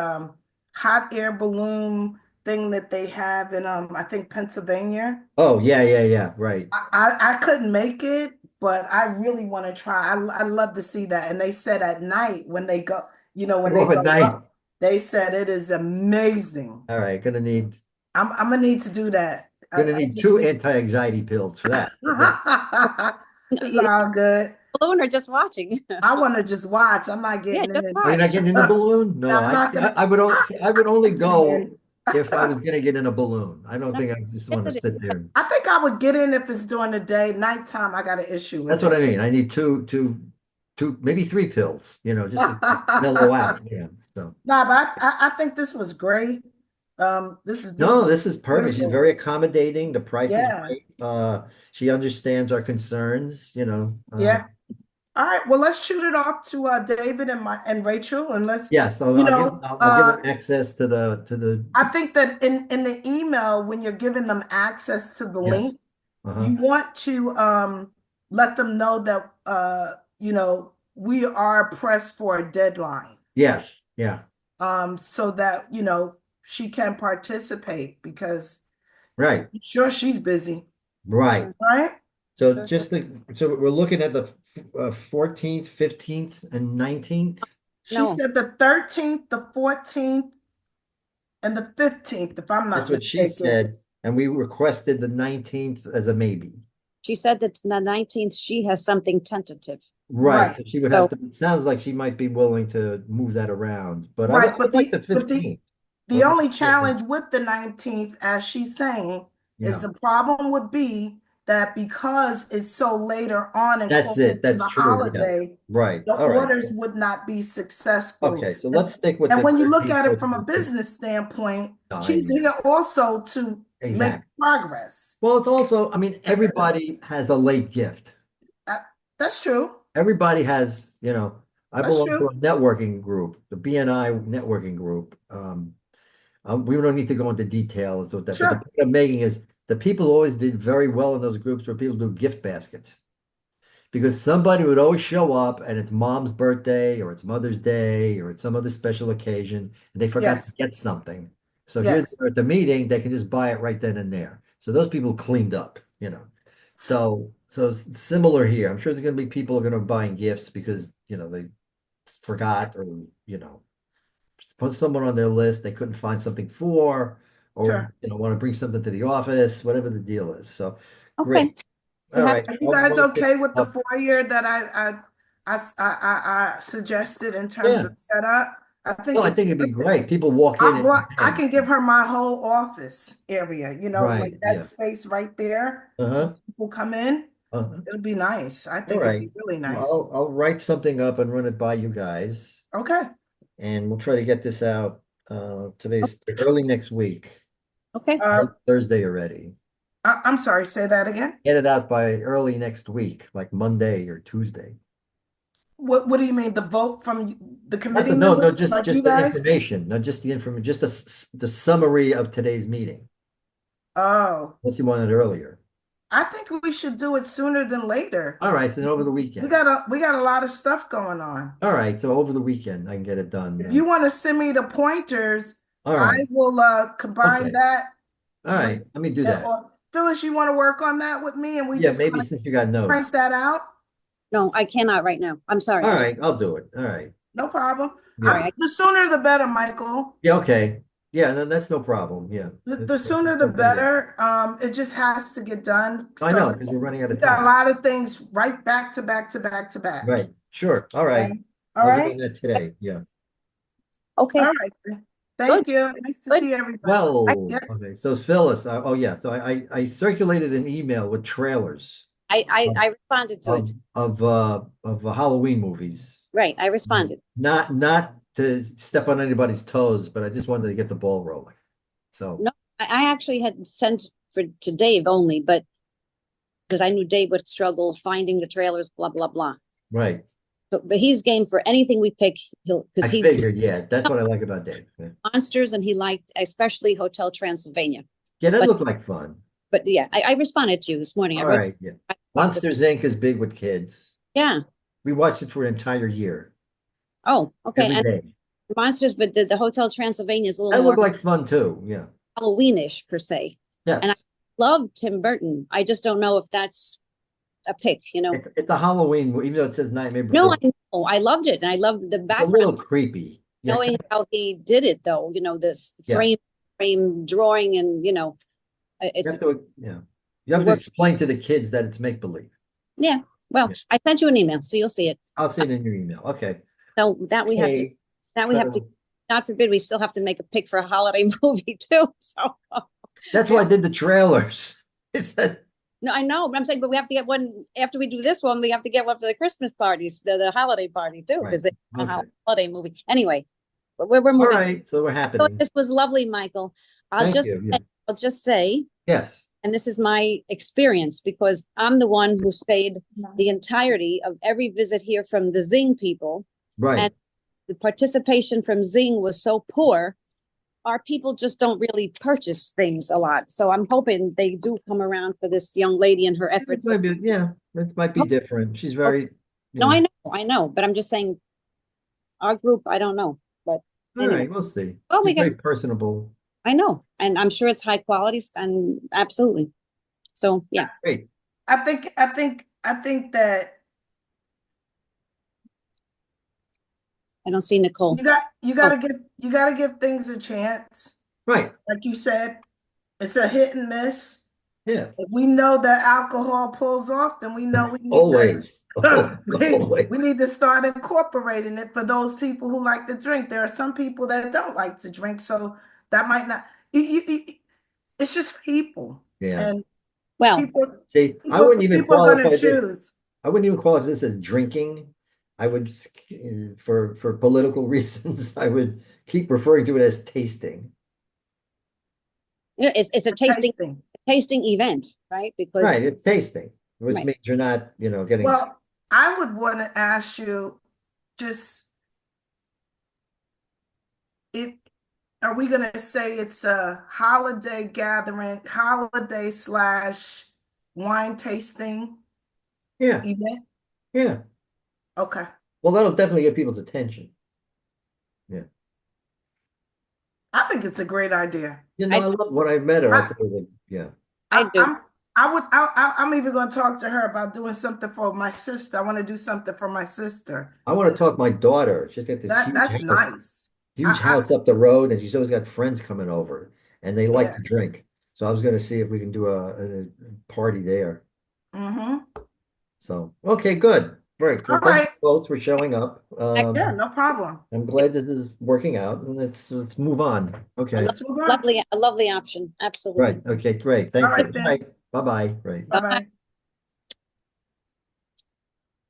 [SPEAKER 2] hot air balloon thing that they have in I think Pennsylvania.
[SPEAKER 1] Oh, yeah, yeah, yeah. Right.
[SPEAKER 2] I couldn't make it, but I really want to try. I love to see that. And they said at night when they go, when they
[SPEAKER 1] Go
[SPEAKER 2] go
[SPEAKER 1] at night.
[SPEAKER 2] up, they said it is amazing.
[SPEAKER 1] All right,
[SPEAKER 2] I'm gonna need to do that.
[SPEAKER 1] gonna
[SPEAKER 2] I
[SPEAKER 1] need
[SPEAKER 2] just
[SPEAKER 1] two
[SPEAKER 2] think
[SPEAKER 1] anti-anxiety pills for that. Yeah.
[SPEAKER 2] it's all good.
[SPEAKER 4] alone or just watching.
[SPEAKER 2] I want to just watch. I'm not
[SPEAKER 4] Yeah,
[SPEAKER 2] getting in
[SPEAKER 4] just
[SPEAKER 2] it.
[SPEAKER 1] Oh, you're not
[SPEAKER 4] watch.
[SPEAKER 1] getting in the balloon?
[SPEAKER 2] No,
[SPEAKER 1] No,
[SPEAKER 2] I'm not gonna.
[SPEAKER 1] I would only
[SPEAKER 2] I'm getting
[SPEAKER 1] go
[SPEAKER 2] in.
[SPEAKER 1] if I was gonna get in a balloon. I don't
[SPEAKER 4] No,
[SPEAKER 1] think I just
[SPEAKER 4] yes,
[SPEAKER 1] want to
[SPEAKER 4] it
[SPEAKER 1] sit
[SPEAKER 4] is.
[SPEAKER 1] there.
[SPEAKER 2] I think I would get in if it's during the day. Nighttime, I got an issue
[SPEAKER 1] That's
[SPEAKER 2] with
[SPEAKER 1] what
[SPEAKER 2] it.
[SPEAKER 1] I mean. I need two, maybe three pills, just to mellow out. Yeah. So
[SPEAKER 2] No, but I think this was great. This
[SPEAKER 1] no,
[SPEAKER 2] was
[SPEAKER 1] this is perfect. She's
[SPEAKER 2] beautiful.
[SPEAKER 1] very accommodating. The price is
[SPEAKER 2] Yeah,
[SPEAKER 1] great. She understands our concerns.
[SPEAKER 2] yeah. All right. Well, let's shoot it off to David and Rachel, and let's,
[SPEAKER 1] Yes,
[SPEAKER 2] you know,
[SPEAKER 1] I'll give them access to the
[SPEAKER 2] I think that in the email when you're giving them access to the
[SPEAKER 1] yes.
[SPEAKER 2] link,
[SPEAKER 1] Uh-huh.
[SPEAKER 2] you want to let them know that we are pressed for a deadline,
[SPEAKER 1] Yes. Yeah.
[SPEAKER 2] so that she can participate because
[SPEAKER 1] Right.
[SPEAKER 2] I'm sure she's busy,
[SPEAKER 1] Right.
[SPEAKER 4] Sure,
[SPEAKER 2] right?
[SPEAKER 1] So
[SPEAKER 4] sure, sure.
[SPEAKER 1] so we're looking at the 14th, 15th, and 19th.
[SPEAKER 2] She
[SPEAKER 4] No,
[SPEAKER 2] said the 13th, the 14th, and the 15th, if I'm
[SPEAKER 1] That's
[SPEAKER 2] not
[SPEAKER 1] what she
[SPEAKER 2] mistaken.
[SPEAKER 1] said, and we requested the 19th as a maybe.
[SPEAKER 4] she said that the 19th, she has something tentative.
[SPEAKER 1] Right.
[SPEAKER 2] Right,
[SPEAKER 1] So she would have
[SPEAKER 4] So,
[SPEAKER 1] to, it sounds like she might be willing to move that around, but I
[SPEAKER 2] right.
[SPEAKER 1] would like the 15th.
[SPEAKER 2] The only challenge with the 19th, as she's saying, is
[SPEAKER 1] Yeah,
[SPEAKER 2] the problem would be that because it's so later on and
[SPEAKER 1] that's
[SPEAKER 2] closer
[SPEAKER 1] it.
[SPEAKER 2] to
[SPEAKER 1] That's
[SPEAKER 2] the
[SPEAKER 1] true. Yeah.
[SPEAKER 2] holiday,
[SPEAKER 1] Right.
[SPEAKER 2] the
[SPEAKER 1] All right.
[SPEAKER 2] orders would not be successful.
[SPEAKER 1] Okay. So let's stick with
[SPEAKER 2] And
[SPEAKER 1] the
[SPEAKER 2] when you look
[SPEAKER 1] 13th,
[SPEAKER 2] at it
[SPEAKER 1] 14th,
[SPEAKER 2] from a
[SPEAKER 1] 15th.
[SPEAKER 2] business standpoint,
[SPEAKER 1] No, I
[SPEAKER 2] she's
[SPEAKER 1] agree.
[SPEAKER 2] here also to make
[SPEAKER 1] Exactly.
[SPEAKER 2] progress.
[SPEAKER 1] Well, it's also, I mean, everybody has a late gift.
[SPEAKER 2] Uh, That's true.
[SPEAKER 1] Everybody has, I
[SPEAKER 2] That's
[SPEAKER 1] belong to
[SPEAKER 2] true.
[SPEAKER 1] a networking group, the BNI networking group. We don't need to go into details with that, but the
[SPEAKER 2] Sure.
[SPEAKER 1] point I'm making is the people always did very well in those groups where people do gift baskets because somebody would always show up and it's mom's birthday or it's Mother's Day or it's some other special occasion and they forgot to
[SPEAKER 2] Yes.
[SPEAKER 1] get something. So here
[SPEAKER 2] Yes.
[SPEAKER 1] they're at the meeting, they can just buy it right then and there. So those people cleaned up. So similar here. I'm sure there's going to be people who are going to be buying gifts because they forgot or put someone on their list they couldn't find something for or
[SPEAKER 2] Sure.
[SPEAKER 1] want to bring something to the office, whatever the deal is. So
[SPEAKER 4] okay.
[SPEAKER 1] great.
[SPEAKER 4] You
[SPEAKER 1] All
[SPEAKER 4] have
[SPEAKER 1] right.
[SPEAKER 2] Are you
[SPEAKER 1] I'll
[SPEAKER 2] guys
[SPEAKER 1] write this
[SPEAKER 2] okay with the
[SPEAKER 1] up.
[SPEAKER 2] foyer that I suggested in terms
[SPEAKER 1] Yeah.
[SPEAKER 2] of setup? I
[SPEAKER 1] No,
[SPEAKER 2] think
[SPEAKER 1] I
[SPEAKER 2] it's
[SPEAKER 1] think it'd be
[SPEAKER 2] perfect.
[SPEAKER 1] great. People walk in and
[SPEAKER 2] I
[SPEAKER 1] hey,
[SPEAKER 2] can give her my whole office area,
[SPEAKER 1] right.
[SPEAKER 2] like that
[SPEAKER 1] Yeah.
[SPEAKER 2] space right there. When
[SPEAKER 1] Uh-huh.
[SPEAKER 2] people come in,
[SPEAKER 1] Uh-huh.
[SPEAKER 2] it'll be nice. I
[SPEAKER 1] All
[SPEAKER 2] think it'd
[SPEAKER 1] right.
[SPEAKER 2] be really nice.
[SPEAKER 1] Well, I'll write something up and run it by you guys,
[SPEAKER 2] Okay.
[SPEAKER 1] and we'll try to get this out today's early next week.
[SPEAKER 4] Okay.
[SPEAKER 1] Thursday already.
[SPEAKER 2] I'm sorry, say that again.
[SPEAKER 1] Get it out by early next week, like Monday or Tuesday.
[SPEAKER 2] What do you mean? The vote from the
[SPEAKER 1] Not
[SPEAKER 2] committee
[SPEAKER 1] the, no, no,
[SPEAKER 2] members
[SPEAKER 1] just
[SPEAKER 2] like you
[SPEAKER 1] just the
[SPEAKER 2] guys?
[SPEAKER 1] information, not just the information, just the summary of today's meeting.
[SPEAKER 2] Oh,
[SPEAKER 1] Unless you want it earlier.
[SPEAKER 2] I think we should do it sooner than later.
[SPEAKER 1] All right, so then over the
[SPEAKER 2] We
[SPEAKER 1] weekend.
[SPEAKER 2] got a lot of stuff going on.
[SPEAKER 1] All right, so over the weekend I can get it done.
[SPEAKER 2] If you want to send me the pointers,
[SPEAKER 1] All
[SPEAKER 2] I
[SPEAKER 1] right.
[SPEAKER 2] will combine
[SPEAKER 1] Okay.
[SPEAKER 2] that.
[SPEAKER 1] All right. Let me do that.
[SPEAKER 2] Phyllis, you want to work on that with me and we
[SPEAKER 1] Yeah,
[SPEAKER 2] just
[SPEAKER 1] maybe
[SPEAKER 2] kind of
[SPEAKER 1] since you got
[SPEAKER 2] crank
[SPEAKER 1] notes.
[SPEAKER 2] that out?
[SPEAKER 4] No, I cannot right now. I'm sorry.
[SPEAKER 1] All
[SPEAKER 4] I just
[SPEAKER 1] right, I'll do it. All right.
[SPEAKER 2] No problem.
[SPEAKER 1] Yeah.
[SPEAKER 2] The sooner the better, Michael.
[SPEAKER 1] Yeah, okay. Yeah, no, that's no problem. Yeah.
[SPEAKER 2] The sooner the
[SPEAKER 1] Work that in.
[SPEAKER 2] better. It just has to get done.
[SPEAKER 1] I
[SPEAKER 2] So
[SPEAKER 1] know, because we're running out
[SPEAKER 2] we
[SPEAKER 1] of
[SPEAKER 2] got a
[SPEAKER 1] time.
[SPEAKER 2] lot of things right back to back to back to back.
[SPEAKER 1] Right. Sure. All right.
[SPEAKER 2] Okay. All
[SPEAKER 1] I'll get
[SPEAKER 2] right.
[SPEAKER 1] on that today. Yeah.
[SPEAKER 4] okay.
[SPEAKER 2] All right.
[SPEAKER 4] Good.
[SPEAKER 2] Thank you. Nice to
[SPEAKER 4] Good.
[SPEAKER 2] see everybody.
[SPEAKER 1] Well,
[SPEAKER 2] Yeah.
[SPEAKER 1] okay. So Phyllis, oh yeah. So I circulated an email with trailers
[SPEAKER 4] I responded to it.
[SPEAKER 1] of Halloween movies.
[SPEAKER 4] Right. I responded.
[SPEAKER 1] Not to step on anybody's toes, but I just wanted to get the ball rolling. So
[SPEAKER 4] No, I actually had sent to Dave only, but because I knew Dave would struggle finding the trailers, blah, blah, blah.
[SPEAKER 1] right.
[SPEAKER 4] But he's game for anything we pick.
[SPEAKER 1] I
[SPEAKER 4] Because he
[SPEAKER 1] figured, yeah, that's what I like about Dave. Yeah,
[SPEAKER 4] monsters and he liked especially Hotel Transylvania.
[SPEAKER 1] yeah, that
[SPEAKER 4] But-
[SPEAKER 1] looked like fun.
[SPEAKER 4] But yeah, I responded to you this morning.
[SPEAKER 1] All
[SPEAKER 4] I wrote,
[SPEAKER 1] right, yeah. Monsters Inc. is big with kids.
[SPEAKER 4] yeah.
[SPEAKER 1] We watched it for an entire year,
[SPEAKER 4] Oh, okay.
[SPEAKER 1] every
[SPEAKER 4] And
[SPEAKER 1] day.
[SPEAKER 4] monsters, but the Hotel Transylvania is a little
[SPEAKER 1] That
[SPEAKER 4] more
[SPEAKER 1] looked like fun too. Yeah.
[SPEAKER 4] Halloweenish per se.
[SPEAKER 1] Yes.
[SPEAKER 4] And I love Tim Burton. I just don't know if that's a pick, you know.
[SPEAKER 1] It's a Halloween, even though it says Nightmare
[SPEAKER 4] No,
[SPEAKER 1] Before.
[SPEAKER 4] I know. I loved it. And I loved the
[SPEAKER 1] It's a
[SPEAKER 4] background,
[SPEAKER 1] little creepy. Yeah.
[SPEAKER 4] knowing how he did it though, you know, this
[SPEAKER 1] Yeah.
[SPEAKER 4] frame drawing and, you know, it's,
[SPEAKER 1] Yeah. You have to explain to the kids that it's make believe.
[SPEAKER 4] yeah. Well,
[SPEAKER 1] Yeah.
[SPEAKER 4] I sent you an email, so you'll see it.
[SPEAKER 1] I'll see it in your email. Okay.
[SPEAKER 4] So that we have to,
[SPEAKER 1] So
[SPEAKER 4] God forbid, we still have to make a pick for a holiday movie too. So
[SPEAKER 1] that's why I did the trailers. It said,
[SPEAKER 4] no, I know, but I'm saying, but we have to get one after we do this one. We have to get one for the Christmas parties, the holiday party too,
[SPEAKER 1] Right.
[SPEAKER 4] because they
[SPEAKER 1] Okay.
[SPEAKER 4] a holiday movie. Anyway, but we're
[SPEAKER 1] all
[SPEAKER 4] moving.
[SPEAKER 1] right, so we're
[SPEAKER 4] So
[SPEAKER 1] happening.
[SPEAKER 4] this was lovely, Michael.
[SPEAKER 1] Thank you. Yeah.
[SPEAKER 4] I'll just say,
[SPEAKER 1] Yes.
[SPEAKER 4] and this is my experience because I'm the one who stayed the entirety of every visit here from the Zing people.
[SPEAKER 1] Right.
[SPEAKER 4] And the participation from Zing was so poor. Our people just don't really purchase things a lot. So I'm hoping they do come around for this young lady and her
[SPEAKER 1] It
[SPEAKER 4] efforts.
[SPEAKER 1] might be, yeah, it might be different. She's very,
[SPEAKER 4] No,
[SPEAKER 1] yeah.
[SPEAKER 4] I know, but I'm just saying our group, I don't know, but
[SPEAKER 1] All
[SPEAKER 4] anyway.
[SPEAKER 1] right, we'll see.
[SPEAKER 4] Oh, we
[SPEAKER 1] She's very
[SPEAKER 4] get,
[SPEAKER 1] personable.
[SPEAKER 4] I know, and I'm sure it's high quality and absolutely. So yeah,
[SPEAKER 1] Great.
[SPEAKER 2] I think that
[SPEAKER 4] I don't see Nicole.
[SPEAKER 2] you gotta give things a chance.
[SPEAKER 1] Right.
[SPEAKER 2] Like you said, it's a hit and miss.
[SPEAKER 1] Yeah.
[SPEAKER 2] If we know that alcohol pulls off, then we know we need
[SPEAKER 1] Always.
[SPEAKER 2] to
[SPEAKER 1] Always.
[SPEAKER 2] we need to start incorporating it for those people who like to drink. There are some people that don't like to drink, so that might not. It's just people,
[SPEAKER 1] Yeah.
[SPEAKER 2] and
[SPEAKER 4] Well,
[SPEAKER 2] people
[SPEAKER 1] See, I wouldn't even
[SPEAKER 2] people are
[SPEAKER 1] qualify
[SPEAKER 2] gonna
[SPEAKER 1] this.
[SPEAKER 2] choose.
[SPEAKER 1] I wouldn't even qualify this as drinking. I would, for political reasons, I would keep referring to it as tasting.
[SPEAKER 4] yeah, it's a tasting
[SPEAKER 2] Tasting.
[SPEAKER 4] event, right? Because
[SPEAKER 1] Right, it's tasting, which
[SPEAKER 4] Right.
[SPEAKER 1] means you're not, getting.
[SPEAKER 2] Well, I would want to ask you, just if are we gonna say it's a holiday gathering, holiday slash wine tasting
[SPEAKER 1] Yeah,
[SPEAKER 2] event?
[SPEAKER 1] yeah.
[SPEAKER 2] Okay.
[SPEAKER 1] Well, that'll definitely get people's attention. Yeah.
[SPEAKER 2] I think it's a great idea.
[SPEAKER 1] I love when I met her. I
[SPEAKER 2] I-
[SPEAKER 1] thought it was yeah.
[SPEAKER 4] I do.
[SPEAKER 2] I'm even going to talk to her about doing something for my sister. I want to do something for my sister.
[SPEAKER 1] I want to talk my daughter. She's got this
[SPEAKER 2] That's nice.
[SPEAKER 1] huge
[SPEAKER 2] I-
[SPEAKER 1] house up the road, and she's always got friends coming over, and they like
[SPEAKER 2] Yeah.
[SPEAKER 1] to drink. So I was going to see if we can do a party there.
[SPEAKER 2] Mm-hmm.
[SPEAKER 1] So okay, good. Great.
[SPEAKER 2] All
[SPEAKER 1] Well, thank you
[SPEAKER 2] right.
[SPEAKER 1] both for showing up.
[SPEAKER 2] Yeah, no problem.
[SPEAKER 1] I'm glad this is working out, and let's move on. Okay.
[SPEAKER 2] Let's move on.
[SPEAKER 4] a lovely option. Absolutely.
[SPEAKER 1] Right. Okay, great. Thank
[SPEAKER 2] All right,
[SPEAKER 1] you.
[SPEAKER 2] then.
[SPEAKER 1] Right. Bye-bye. Right.
[SPEAKER 2] Bye-bye.